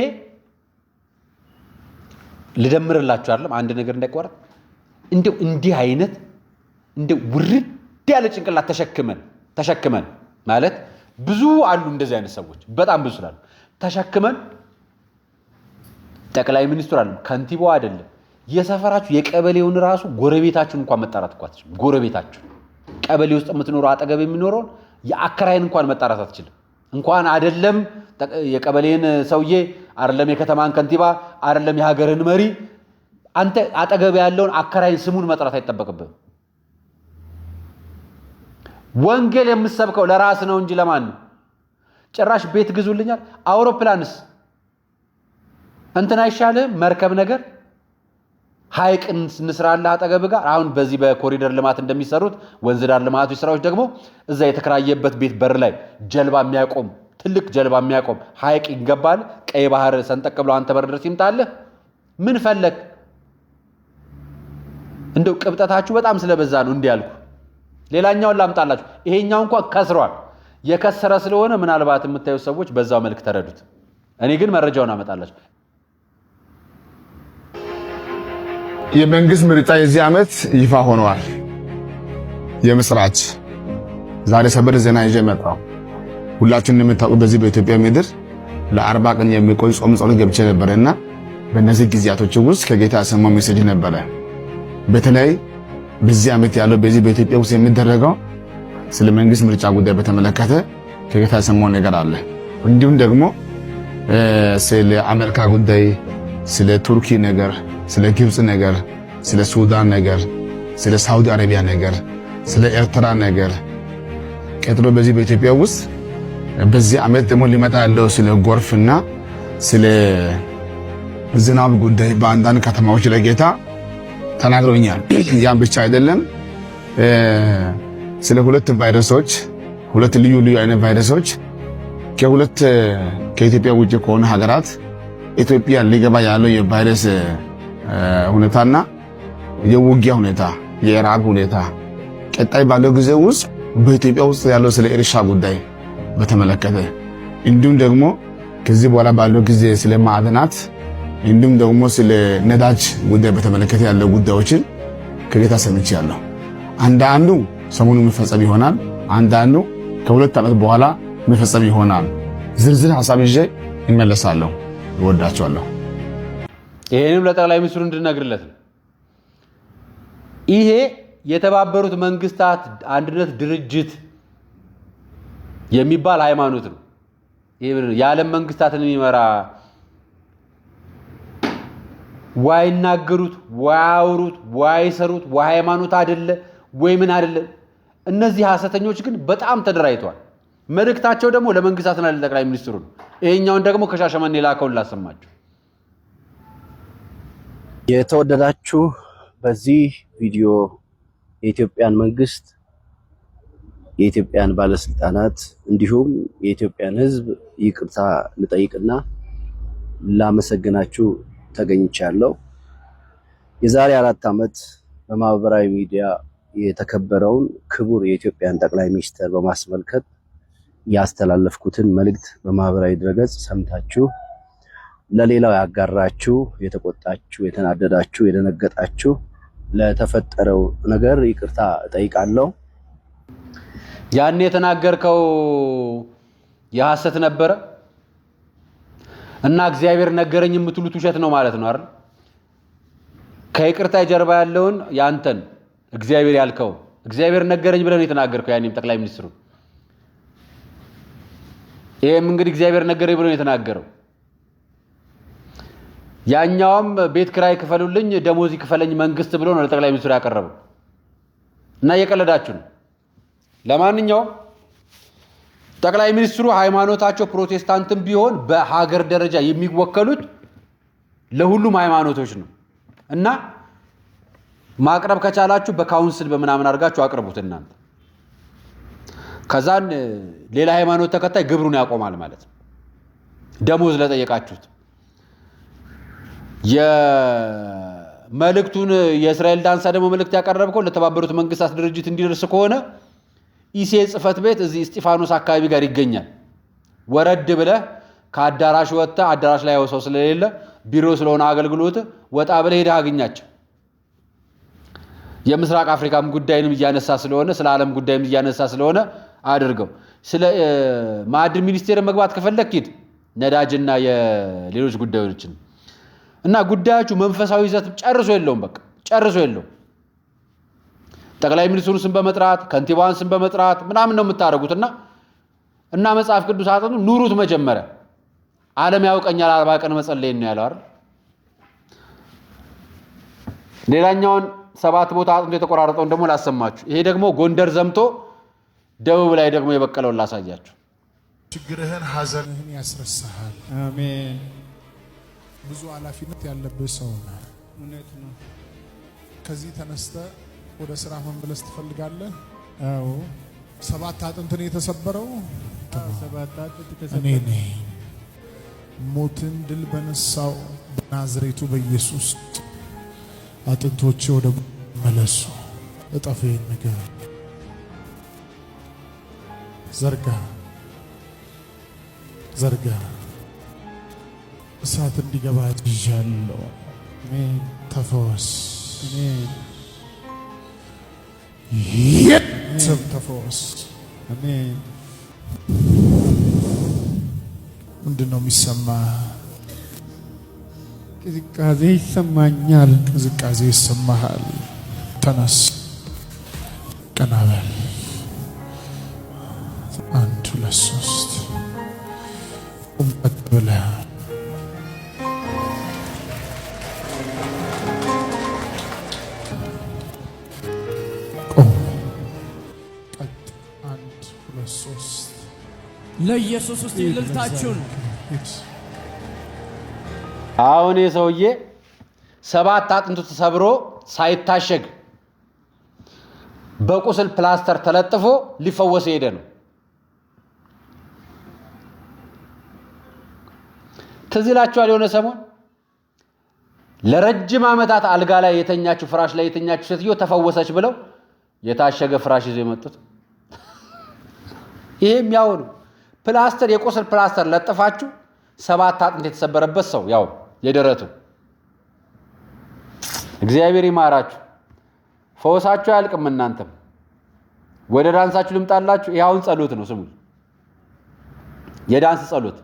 ልደምርላችሁ አይደለም አንድ ነገር እንዳይቋረጥ እንደው እንዲህ አይነት እንደው ውርድ ያለ ጭንቅላት ተሸክመን ማለት ብዙ አሉ እንደዚህ አይነት ሰዎች በጣም ብዙ ስላሉ ተሸክመን ጠቅላይ ሚኒስትሩ አይደለም ከንቲባው አይደለም የሰፈራችሁ የቀበሌውን ራሱ ጎረቤታችሁን እንኳን መጣራት እንኳን ጎረቤታችሁ ቀበሌ ውስጥ የምትኖሩ አጠገብ የሚኖረው የአከራይን እንኳን መጣራት አትችልም እንኳን አይደለም የቀበሌን ሰውዬ አይደለም የከተማን ከንቲባ አይደለም የሀገርን መሪ አንተ አጠገብ ያለውን አከራይን ስሙን መጥራት አይተበከብም ወንጌል የምሰብከው ለራስ ነው እንጂ ለማን ነው ጭራሽ ቤት ግዙልኛል አውሮፕላንስ እንትና አይሻልም መርከብ ነገር ሃይቅን እንስራላ አጠገብ ጋር አሁን በዚህ በኮሪደር ልማት እንደሚሰሩት ወንዝ ዳር ልማቶች ስራዎች ደግሞ እዛ የተከራየበት ቤት በር ላይ ጀልባ የሚያቆም ትልቅ ጀልባ የሚያቆም ሃይቅ ይገባል ቀይ ባህር ሰንጠቅ ብሎ አንተ በር ድረስ ይምጣል ምን ፈለክ እንደው ቅብጠታችሁ በጣም ስለበዛ ነው እንዲያልኩ ሌላኛውን ላምጣላችሁ ይሄኛው እንኳን ከስሯል የከሰረ ስለሆነ ምናልባት የምታዩ ሰዎች በዛው መልክ ተረዱት እኔ ግን መረጃውን አመጣላችሁ የመንግስት ምርጫ የዚህ ዓመት ይፋ ሆኗል የምስራች ዛሬ ሰበር ዜና ይዤ መጣሁ ሁላችሁንም የምታውቁ በዚህ በኢትዮጵያ ምድር ለ40 ቀን የሚቆይ ጾም ጸሎት ገብቼ ነበርና በእነዚህ ጊዜያቶች ውስጥ ከጌታ ያሰማው ሜሴጅ ነበረ በተለይ በዚህ ዓመት ያለው በዚህ በኢትዮጵያ ውስጥ የሚደረገው ስለ መንግስት ምርጫ ጉዳይ በተመለከተ ከጌታ ያሰማው ነገር አለ እንዲሁም ደግሞ ስለ አሜሪካ ጉዳይ ስለ ቱርኪ ነገር ስለ ግብጽ ነገር ስለ ሱዳን ነገር ስለ ሳውዲ አረቢያ ነገር ስለ ኤርትራ ነገር ቀጥሎ በዚህ በኢትዮጵያ ውስጥ በዚህ ዓመት ደግሞ ሊመጣ ያለው ስለ ጎርፍና ስለ ዝናብ ጉዳይ በአንዳንድ ከተማዎች ላይ ጌታ ተናግሮኛል ያን ብቻ አይደለም ስለ ሁለት ቫይረሶች ሁለት ልዩ አይነት ቫይረሶች ከኢትዮጵያ ውጭ ከሆነ ሀገራት ኢትዮጵያ ሊገባ ያለው የቫይረስ ሁኔታና የውጊያ ሁኔታ የኢራቅ ሁኔታ ቀጣይ ባለው ጊዜ ውስጥ በኢትዮጵያ ውስጥ ያለው ስለ እርሻ ጉዳይ በተመለከተ እንዲሁም ደግሞ ከዚህ በኋላ ባለው ጊዜ ስለ ማዕድናት እንዲሁም ደግሞ ስለ ነዳጅ ጉዳይ በተመለከተ ያለው ጉዳዮችን ከጌታ ሰምቻለሁ አንዳንዱ ሰሞኑን መፈጸም ይሆናል አንዳንዱ ከሁለት ዓመት በኋላ መፈጸም ይሆናል ዝርዝር ሐሳብ ይዤ እመለሳለሁ እወዳቸዋለሁ ይሄንም ለጠቅላይ ሚኒስትሩ እንድነግርለት ይሄ የተባበሩት መንግስታት አንድነት ድርጅት የሚባል ሃይማኖት ነው የዓለም መንግስታትን የሚመራ ዋይናገሩት ዋያውሩት ዋይሰሩት ሃይማኖት አይደለ ወይ ምን አይደለ እነዚህ ሐሰተኞች ግን በጣም ተደራይተዋል መልእክታቸው ደግሞ ለመንግስታትና ለጠቅላይ ሚኒስትሩ ነው ይሄኛውን ደግሞ ከሻሸመኔ ላከውን ላሰማችሁ የተወደዳችሁ በዚህ ቪዲዮ የኢትዮጵያን መንግስት የኢትዮጵያን ባለስልጣናት እንዲሁም የኢትዮጵያን ህዝብ ይቅርታ ልጠይቅና ላመሰግናችሁ ተገኝቻለሁ የዛሬ 4 ዓመት በማህበራዊ ሚዲያ የተከበረውን ክቡር የኢትዮጵያን ጠቅላይ ሚኒስትር በማስመልከት ያስተላለፍኩትን መልእክት በማህበራዊ ድረገጽ ሰምታችሁ ለሌላው ያጋራችሁ የተቆጣችሁ የተናደዳችሁ የደነገጣችሁ ለተፈጠረው ነገር ይቅርታ እጠይቃለሁ ያን የተናገርከው የሐሰት ነበር እና እግዚአብሔር ነገረኝ የምትሉት ውሸት ነው ማለት ነው አይደል ከይቅርታ ጀርባ ያለውን ያንተን እግዚአብሔር ያልከው እግዚአብሔር ነገረኝ ብለን የተናገርከው ያኔም ጠቅላይ ሚኒስትሩ ይሄም እንግዲህ እግዚአብሔር ነገረኝ ብለን የተናገረው ያኛውም ቤት ክራይ ክፈሉልኝ ደሞዝ ይክፈለኝ መንግስት ብሎ ነው ለጠቅላይ ሚኒስትሩ ያቀረበው እና የቀለዳችሁ ነው ለማንኛውም ጠቅላይ ሚኒስትሩ ሃይማኖታቸው ፕሮቴስታንትም ቢሆን በሀገር ደረጃ የሚወከሉት ለሁሉም ሃይማኖቶች ነው እና ማቅረብ ከቻላችሁ በካውንስል በመናምን አድርጋችሁ አቅርቡት እናንተ ከዛን ሌላ ሃይማኖት ተከታይ ግብሩን ያቆማል ማለት ነው ደሞዝ ለጠየቃችሁት የመልእክቱን የእስራኤል ዳንሳ ደግሞ መልእክት ያቀረብከው ለተባበሩት መንግስታት ድርጅት እንዲደርስ ከሆነ ኢሴ ጽፈት ቤት እዚህ እስጢፋኖስ አካባቢ ጋር ይገኛል ወረድ ብለህ ከአዳራሽ ወጣ አዳራሽ ላይ ሰው ስለሌለ ቢሮ ስለሆነ አገልግሎት ወጣ ብለህ ሄደህ አግኛቸው። የምስራቅ አፍሪካም ጉዳይንም እያነሳ ስለሆነ ስለ ዓለም ጉዳይም እያነሳ ስለሆነ አድርገው። ስለ ማዕድን ሚኒስቴር መግባት ከፈለክ ሂድ፣ ነዳጅና የሌሎች ጉዳዮችን እና ጉዳያችሁ መንፈሳዊ ይዘት ጨርሶ የለውም። በቃ ጨርሶ የለውም። ጠቅላይ ሚኒስትሩን ስም በመጥራት ከንቲባዋን ስም በመጥራት ምናምን ነው የምታደርጉትና እና መጽሐፍ ቅዱስ አጥኑ ኑሩት። መጀመሪያ ዓለም ያውቀኛል 40 ቀን መጸለይ ነው ያለው አይደል? ሌላኛውን 7 ቦታ አጥንቶ የተቆራረጠውን ደግሞ ላሰማችሁ። ይሄ ደግሞ ጎንደር ዘምቶ ደቡብ ላይ ደግሞ የበቀለውን ላሳያችሁ። ችግርህን ሐዘንህን ያስረሳሃል። አሜን። ብዙ ኃላፊነት ያለብህ ሰው ነህ። እውነት ነው። ከዚህ ተነስተ ወደ ስራ መመለስ ትፈልጋለህ? አዎ። 7 አጥንት ነው የተሰበረው። 7 አጥንት እኔ ተሰበረ። ነኝ። ሞትን ድል በነሳው በናዝሬቱ በኢየሱስ አጥንቶቼ ወደ መለሱ። እጠፌን ነገር ዘርጋ ዘርጋ። እሳት እንዲገባ ይዣለሁ። አሜን። ተፈወስ። አሜን። ስም ተፈወስ። አሜን። ምንድን ነው የሚሰማ? ቅዝቃዜ ይሰማኛል። ቅዝቃዜ ይሰማሃል። ተነስ፣ ቀና በል። 1 2 3 ቁምበት ብለህ ቆም። ቀጥ 1 2 3 ለኢየሱስ ውስጥ ይልልታችሁን አሁን የሰውዬ 7 አጥንቱ ተሰብሮ ሳይታሸግ በቁስል ፕላስተር ተለጥፎ ሊፈወስ ሄደ ነው። ትዝ ይላችኋል የሆነ ሰሞን ለረጅም ዓመታት አልጋ ላይ የተኛችሁ ፍራሽ ላይ የተኛችሁ ሴትዮ ተፈወሰች ብለው የታሸገ ፍራሽ ይዘው የመጡት። ይሄም ያው ነው። ፕላስተር የቁስል ፕላስተር ለጥፋችሁ 7 አጥንት የተሰበረበት ሰው ያው የደረቱ እግዚአብሔር ይማራችሁ። ፈውሳችሁ አያልቅም። እናንተም ወደ ዳንሳችሁ ልምጣላችሁ። ይሄውን ጸሎት ነው ስሙ። የዳንስ ጸሎት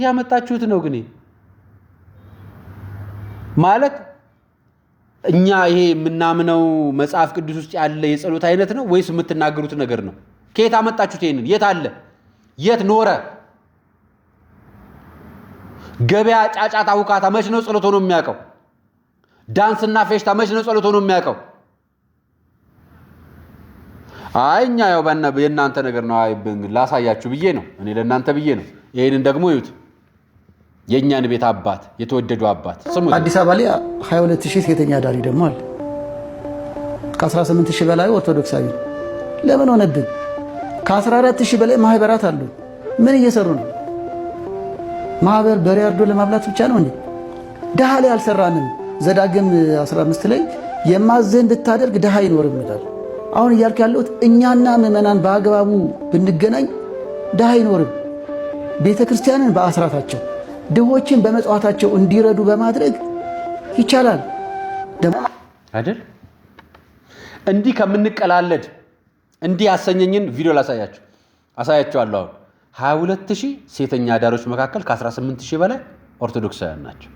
ያመጣችሁት ነው። ግን ማለት እኛ ይሄ የምናምነው መጽሐፍ ቅዱስ ውስጥ ያለ የጸሎት አይነት ነው ወይስ የምትናገሩት ነገር ነው? ከየት አመጣችሁት? ይሄንን የት አለ? የት ኖረ? ገበያ ጫጫታ ውካታ መች ነው ጸሎት ሆኖ የሚያውቀው? ዳንስና ፌሽታ መች ነው ጸሎት ሆኖ የሚያውቀው? አይኛ ያው የእናንተ ነገር ነው። አይ ላሳያችሁ ብዬ ነው እኔ ለእናንተ ብዬ ነው። ይሄንን ደግሞ ይዩት። የኛን ቤት አባት የተወደዱ አባት ስሙ። አዲስ አበባ ላይ 22000 ሴተኛ ዳሪ ደግሞ አለ። ከ18000 በላይ ኦርቶዶክሳዊ። ለምን ሆነብን? ከ14000 በላይ ማህበራት አሉ። ምን እየሰሩ ነው? ማህበር በሬ አርዶ ለማብላት ብቻ ነው እንዴ? ድሃ ላይ አልሰራንም። ዘዳግም 15 ላይ የማዘን ብታደርግ ድሃ አይኖርም ይላል። አሁን እያልክ ያለሁት እኛና ምዕመናን በአግባቡ ብንገናኝ ድሃ አይኖርም። ቤተክርስቲያንን በአስራታቸው ድሆችን በመጽዋታቸው እንዲረዱ በማድረግ ይቻላል። ደግሞ አይደል እንዲህ ከምንቀላለድ እንዲህ ያሰኘኝን ቪዲዮ አሳያችኋለሁ። አሁን 22000 ሴተኛ አዳሪዎች መካከል ከ18000 በላይ ኦርቶዶክሳውያን ናቸው።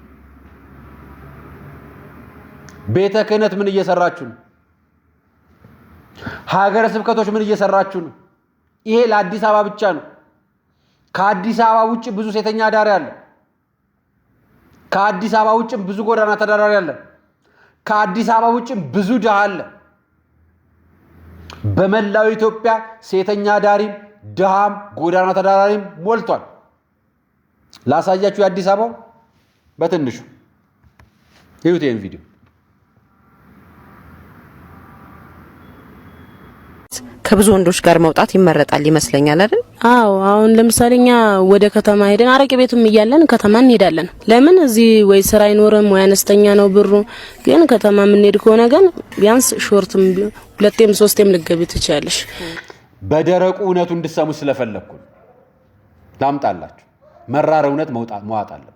ቤተ ክህነት ምን እየሰራችሁ ነው? ሀገረ ስብከቶች ምን እየሰራችሁ ነው? ይሄ ለአዲስ አበባ ብቻ ነው። ከአዲስ አበባ ውጭ ብዙ ሴተኛ አዳሪ አለ። ከአዲስ አበባ ውጭ ብዙ ጎዳና ተዳዳሪ አለ። ከአዲስ አበባ ውጭ ብዙ ድሃ አለ። በመላው ኢትዮጵያ ሴተኛ አዳሪም ድሃም ጎዳና ተዳዳሪም ሞልቷል። ላሳያችሁ የአዲስ አበባው በትንሹ ይሁት ይሄን ቪዲዮ ከብዙ ወንዶች ጋር መውጣት ይመረጣል ይመስለኛል አይደል? አዎ አሁን ለምሳሌኛ ወደ ከተማ ሄደን አረቄ ቤቱም እያለን ከተማ እንሄዳለን። ለምን እዚህ ወይ ስራ አይኖርም ወይ አነስተኛ ነው ብሩ። ግን ከተማ ምን ሄድ ከሆነ ግን ቢያንስ ሾርትም ሁለቴም ሶስቴም ልገቢ ትችያለሽ። በደረቁ እውነቱ እንድሰሙ ስለፈለኩ ላምጣላችሁ። መራር እውነት መዋጥ አለበት።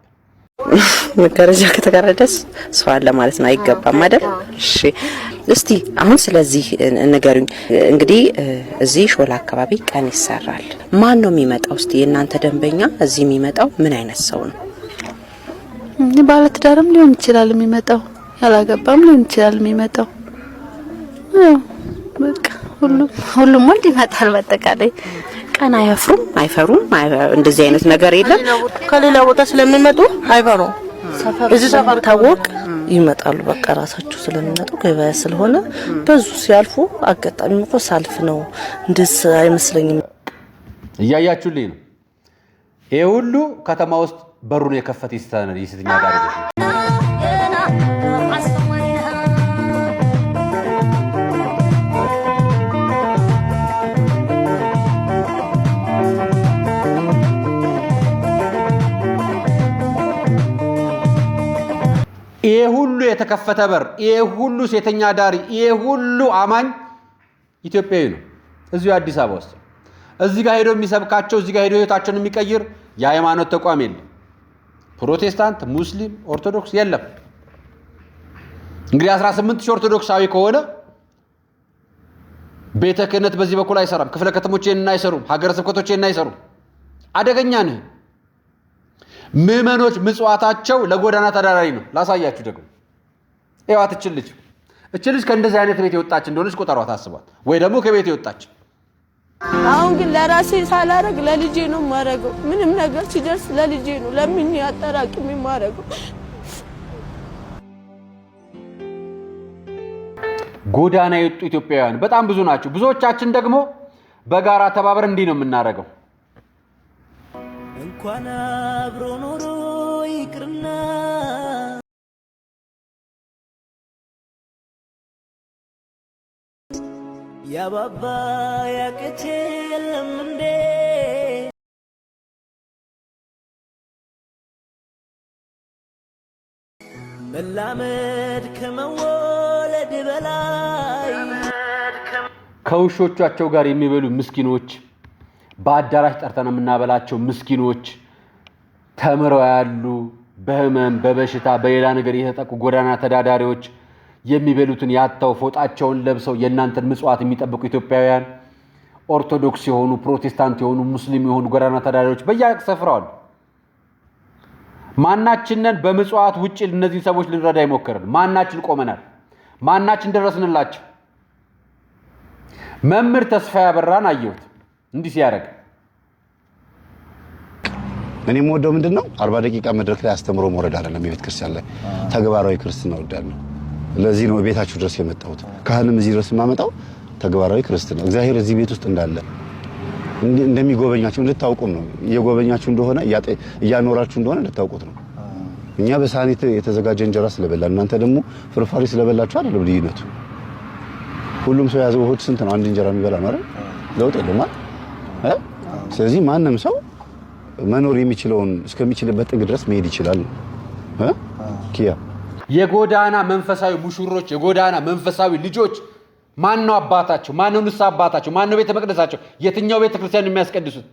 መከረጃ ከተጋረደስ ሰው አለ ማለት ነው አይገባም አይደል? እሺ እስቲ አሁን ስለዚህ ንገሩኝ። እንግዲህ እዚህ ሾላ አካባቢ ቀን ይሰራል። ማን ነው የሚመጣው? እስቲ የእናንተ ደንበኛ እዚህ የሚመጣው ምን አይነት ሰው ነው? ባለ ትዳርም ሊሆን ይችላል የሚመጣው፣ ያላገባም ሊሆን ይችላል የሚመጣው። በቃ ሁሉም ወንድ ይመጣል። በአጠቃላይ ቀን አይፈሩም እንደዚህ አይነት ነገር የለም። ከሌላ ቦታ ስለሚመጡ አይፈሩም። እዚህ ሰፈር ታወቅ ይመጣሉ። በቃ ራሳቸው ስለሚመጡ ገበያ ስለሆነ በዙ ሲያልፉ አጋጣሚ እኮ ሳልፍ ነው እንደስ አይመስለኝም። እያያችሁልኝ ነው። ይሄ ሁሉ ከተማ ውስጥ በሩን የከፈተ የሴተኛ አዳሪ ነው። ይሄ ሁሉ የተከፈተ በር፣ ይሄ ሁሉ ሴተኛ ዳሪ፣ ይሄ ሁሉ አማኝ ኢትዮጵያዊ ነው። እዚሁ አዲስ አበባ ውስጥ እዚህ ጋር ሄዶ የሚሰብካቸው፣ እዚህ ጋር ሄዶ ህይወታቸውን የሚቀይር የሃይማኖት ተቋም የለም። ፕሮቴስታንት፣ ሙስሊም፣ ኦርቶዶክስ የለም። እንግዲህ 18 ሺህ ኦርቶዶክሳዊ ከሆነ ቤተ ክህነት በዚህ በኩል አይሰራም፣ ክፍለ ከተሞች ይሄንን አይሰሩም፣ ሀገረ ስብከቶች ይሄንን አይሰሩም። አደገኛ ነው። ምዕመኖች ምጽዋታቸው ለጎዳና ተዳዳሪ ነው። ላሳያችሁ ደግሞ ይዋት እችልጅ ከእንደዚህ አይነት ቤት የወጣች እንደሆነች ቁጠሯት፣ አስቧት። ወይ ደግሞ ከቤት የወጣች። አሁን ግን ለራሴ ሳላረግ ለልጄ ነው ማረገው። ምንም ነገር ሲደርስ ለልጄ ነው ለምን ያጠራቅም ማረገው። ጎዳና የወጡ ኢትዮጵያውያን በጣም ብዙ ናቸው። ብዙዎቻችን ደግሞ በጋራ ተባብረን እንዲህ ነው የምናረገው። እንኳን አብሮ ኖሮ ይቅርና ያባባ ያቅቴ የለም እንዴ መላመድ ከመወለድ በላይ ከውሾቻቸው ጋር የሚበሉ ምስኪኖች፣ በአዳራሽ ጠርተን የምናበላቸው ምስኪኖች፣ ተምረው ያሉ በህመም በበሽታ በሌላ ነገር የተጠቁ ጎዳና ተዳዳሪዎች፣ የሚበሉትን ያጣው ፎጣቸውን ለብሰው የእናንተን ምጽዋት የሚጠብቁ ኢትዮጵያውያን፣ ኦርቶዶክስ የሆኑ ፕሮቴስታንት የሆኑ ሙስሊም የሆኑ ጎዳና ተዳዳሪዎች በየስፍራው አሉ። ማናችንን በምጽዋት ውጪ እነዚህ ሰዎች ልንረዳ ይሞክራል? ማናችን ቆመናል? ማናችን ደረስንላቸው? መምህር ተስፋ ያበራን አየሁት እንዲህ ሲያደርግ። እኔ የምወደው ምንድነው 40 ደቂቃ መድረክ ላይ አስተምሮ መውረድ አይደለም። የቤተ ክርስቲያን ላይ ተግባራዊ ክርስትና ወዳለሁ። ለዚህ ነው ቤታችሁ ድረስ የመጣሁት። ካህንም እዚህ ድረስ የማመጣው ተግባራዊ ክርስትና እግዚአብሔር እዚህ ቤት ውስጥ እንዳለ እንደሚጎበኛችሁ እንድታውቁ ነው። እየጎበኛችሁ እንደሆነ እያኖራችሁ እንደሆነ እንድታውቁት ነው። እኛ በሳኒት የተዘጋጀ እንጀራ ስለበላ እናንተ ደግሞ ፍርፋሪ ስለበላችሁ አይደለም ልዩነቱ። ሁሉም ሰው ያዘው ሆድ ስንት ነው? አንድ እንጀራ የሚበላ ነው አይደል? ለውጥ የለም አይደል? ስለዚህ ማንም ሰው መኖር የሚችለውን እስከሚችልበት ጥግ ድረስ መሄድ ይችላል። ኪያ የጎዳና መንፈሳዊ ሙሽሮች፣ የጎዳና መንፈሳዊ ልጆች ማነው አባታቸው? ማነው ንስሐ አባታቸው? ማነው ቤተ መቅደሳቸው? የትኛው ቤተ ክርስቲያን የሚያስቀድሱት?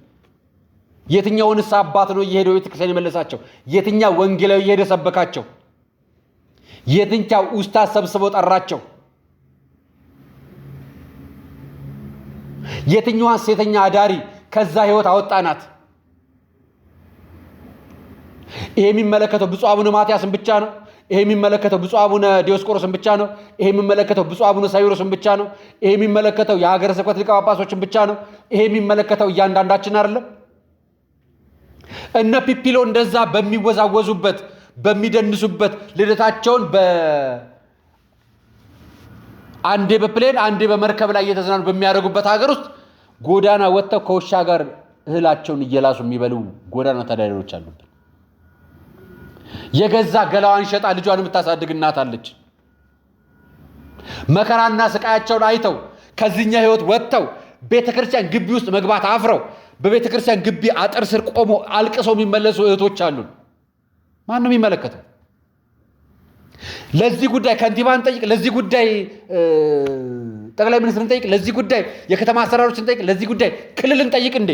የትኛው ንስሐ አባት ነው እየሄደው ቤተ ክርስቲያን የመለሳቸው? የትኛው ወንጌላዊ እየሄደ ሰበካቸው? የትኛው ኡስታዝ ሰብስበው ጠራቸው? የትኛዋን ሴተኛ አዳሪ ከዛ ህይወት አወጣናት? ይሄ የሚመለከተው ብፁዕ አቡነ ማትያስን ብቻ ነው? ይሄ የሚመለከተው ብፁዕ አቡነ ዲዮስቆሮስን ብቻ ነው? ይሄ የሚመለከተው ብፁዕ አቡነ ሳዊሮስን ብቻ ነው? ይሄ የሚመለከተው የሀገረ ስብከት ሊቀ ጳጳሶችን ብቻ ነው? ይሄ የሚመለከተው እያንዳንዳችን አይደለም? እነ ፒፒሎ እንደዛ በሚወዛወዙበት በሚደንሱበት ልደታቸውን አንዴ በፕሌን አንዴ በመርከብ ላይ እየተዝናኑ በሚያደርጉበት ሀገር ውስጥ ጎዳና ወጥተው ከውሻ ጋር እህላቸውን እየላሱ የሚበሉ ጎዳና ተዳዳሪዎች አሉብን። የገዛ ገላዋን ሸጣ ልጇን የምታሳድግ እናት አለች። መከራና ስቃያቸውን አይተው ከዚህኛ ህይወት ወጥተው ቤተክርስቲያን ግቢ ውስጥ መግባት አፍረው በቤተክርስቲያን ግቢ አጥር ስር ቆሞ አልቅሰው የሚመለሱ እህቶች አሉ። ማን ነው የሚመለከተው? ለዚህ ጉዳይ ከንቲባን ጠይቅ፣ ለዚህ ጉዳይ ጠቅላይ ሚኒስትርን ጠይቅ፣ ለዚህ ጉዳይ የከተማ አስተዳደሮችን ጠይቅ፣ ለዚህ ጉዳይ ክልልን ጠይቅ። እንዴ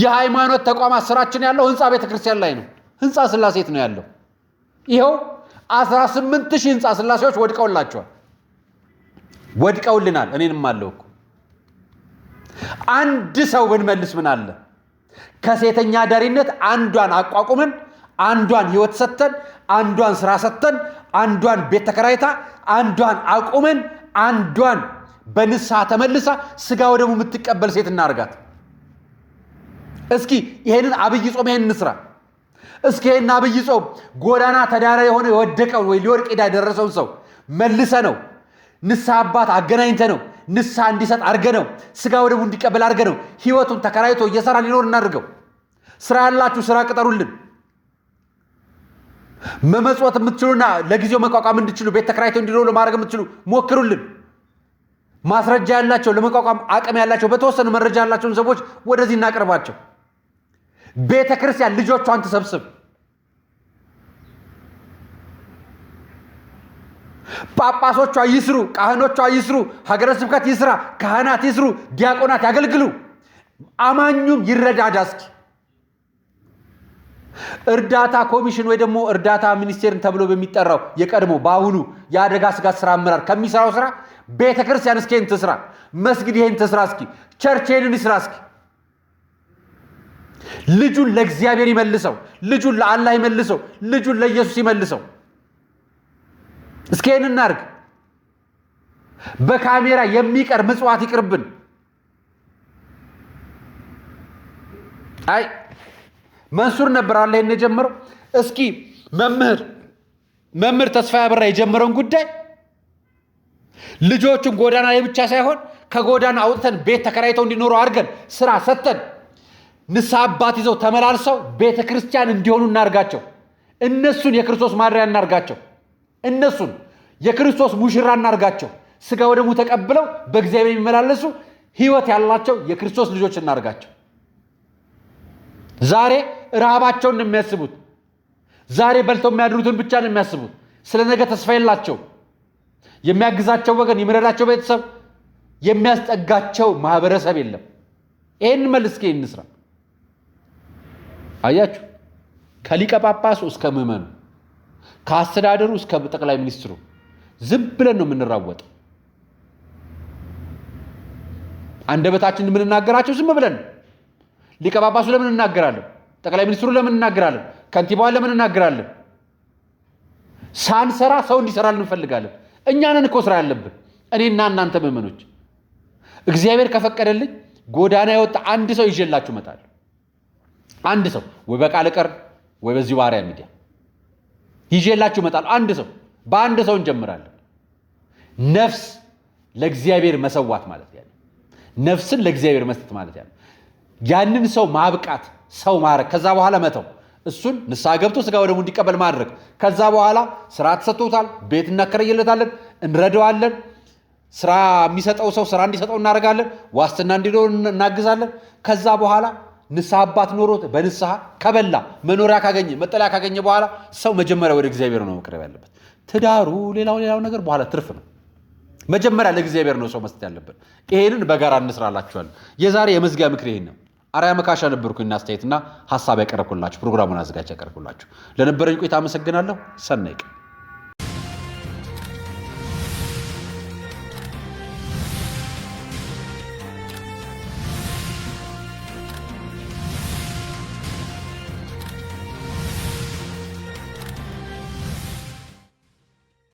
የሃይማኖት ተቋማት ስራችን ያለው ህንፃ ቤተክርስቲያን ላይ ነው። ህንፃ ስላሴት ነው ያለው። ይሄው 18000 ህንፃ ስላሴዎች ወድቀውላቸዋል፣ ወድቀውልናል። እኔንም አለው እኮ አንድ ሰው ብንመልስ ምን አለ? ከሴተኛ ዳሪነት አንዷን አቋቁመን አንዷን ህይወት ሰተን አንዷን ስራ ሰተን አንዷን ቤት ተከራይታ አንዷን አቁመን አንዷን በንስሐ ተመልሳ ስጋ ወደሙ የምትቀበል ሴት እናርጋት። እስኪ ይሄንን አብይ ጾም ይሄንን እንስራ። እስኪ ይሄንን አብይ ጾም ጎዳና ተዳዳሪ የሆነ የወደቀውን ወይ ሊወድቅ የደረሰውን ሰው መልሰ ነው ንስሐ አባት አገናኝተ ነው ንስሐ እንዲሰጥ አርገ ነው ስጋ ወደሙ እንዲቀበል አርገ ነው ህይወቱን ተከራይቶ እየሰራ ሊኖር እናድርገው። ስራ ያላችሁ ስራ ቅጠሩልን። መመጽወት የምትችሉና ለጊዜው መቋቋም እንድትችሉ ቤት ተከራይቶ እንዲኖሩ ለማድረግ የምትችሉ ሞክሩልን። ማስረጃ ያላቸው ለመቋቋም አቅም ያላቸው በተወሰነ መረጃ ያላቸውን ሰዎች ወደዚህ እናቀርባቸው። ቤተ ክርስቲያን ልጆቿን ትሰብስብ። ጳጳሶቿ ይስሩ፣ ካህኖቿ ይስሩ፣ ሀገረ ስብከት ይስራ፣ ካህናት ይስሩ፣ ዲያቆናት ያገልግሉ፣ አማኙም ይረዳዳ። እስኪ እርዳታ ኮሚሽን ወይ ደግሞ እርዳታ ሚኒስቴርን ተብሎ በሚጠራው የቀድሞ በአሁኑ የአደጋ ስጋት ስራ አመራር ከሚሰራው ስራ ቤተክርስቲያን እስኪ ይህን ትስራ፣ መስጊድ ይህን ትስራ፣ እስኪ ቸርች ይህን ይስራ። እስኪ ልጁን ለእግዚአብሔር ይመልሰው፣ ልጁን ለአላህ ይመልሰው፣ ልጁን ለኢየሱስ ይመልሰው። እስኪ ይህን እናርግ። በካሜራ የሚቀር ምጽዋት ይቅርብን። አይ መንሱር ነበር አለ ይሄን የጀመረው። እስኪ መምህር ተስፋ ያበራ የጀመረውን ጉዳይ ልጆቹን ጎዳና ላይ ብቻ ሳይሆን ከጎዳና አውጥተን ቤት ተከራይተው እንዲኖሩ አድርገን ስራ ሰተን ንስሐ አባት ይዘው ተመላልሰው ቤተ ክርስቲያን እንዲሆኑ እናርጋቸው። እነሱን የክርስቶስ ማደሪያ እናርጋቸው። እነሱን የክርስቶስ ሙሽራ እናርጋቸው። ስጋ ወደሙ ተቀብለው በእግዚአብሔር የሚመላለሱ ህይወት ያላቸው የክርስቶስ ልጆች እናርጋቸው። ዛሬ ረሃባቸውን ነው የሚያስቡት። ዛሬ በልተው የሚያድሩትን ብቻ ነው የሚያስቡት። ስለ ነገ ተስፋ የላቸው። የሚያግዛቸው ወገን፣ የሚረዳቸው ቤተሰብ፣ የሚያስጠጋቸው ማህበረሰብ የለም። ይሄን መልስ ከይን እንስራ። አያችሁ፣ ከሊቀ ጳጳሱ እስከ ምዕመኑ፣ ከአስተዳደሩ እስከ ጠቅላይ ሚኒስትሩ ዝም ብለን ነው የምንራወጠው። አንደበታችን የምንናገራቸው ዝም ብለን ነው። ሊቀ ጳጳሱ ለምን እናገራለን? ጠቅላይ ሚኒስትሩ ለምን እናገራለን? ከንቲባዋን ለምን እናገራለን? ሳንሰራ ሰው እንዲሰራልን እንፈልጋለን። እኛ ነን እኮ ስራ ያለብን፣ እኔና እናንተ ምዕመኖች። እግዚአብሔር ከፈቀደልኝ ጎዳና የወጣ አንድ ሰው ይዤላችሁ እመጣለሁ። አንድ ሰው ወይ በቃል ቀር ወይ በዚህ በአርአያ ሚዲያ ይዤላችሁ እመጣለሁ። አንድ ሰው፣ በአንድ ሰው እንጀምራለን። ነፍስ ለእግዚአብሔር መሰዋት ማለት ያለ፣ ነፍስን ለእግዚአብሔር መስጠት ማለት ያለ፣ ያንን ሰው ማብቃት፣ ሰው ማድረግ፣ ከዛ በኋላ መተው፣ እሱን ንስሐ ገብቶ ስጋ ወደሙ እንዲቀበል ማድረግ። ከዛ በኋላ ስራ ተሰጥቶታል፣ ቤት እናከራይለታለን፣ እንረዳዋለን። ስራ የሚሰጠው ሰው ስራ እንዲሰጠው እናደርጋለን፣ ዋስትና እንዲኖር እናግዛለን። ከዛ በኋላ ንስሐ አባት ኖሮት በንስሐ ከበላ መኖሪያ ካገኘ መጠለያ ካገኘ በኋላ ሰው መጀመሪያ ወደ እግዚአብሔር ነው መቅረብ ያለበት። ትዳሩ ሌላው ነገር በኋላ ትርፍ ነው። መጀመሪያ ለእግዚአብሔር ነው ሰው መስጠት ያለበት። ይሄንን በጋራ እንስራላችኋለን። የዛሬ የመዝጊያ ምክር ይሄን ነው። አርአያ መካሻ ነበርኩኝ። አስተያየትና ሀሳብ ያቀረብኩላችሁ ፕሮግራሙን አዘጋጅ ያቀረብኩላችሁ ለነበረኝ ቆይታ አመሰግናለሁ። ሰናይ ቀን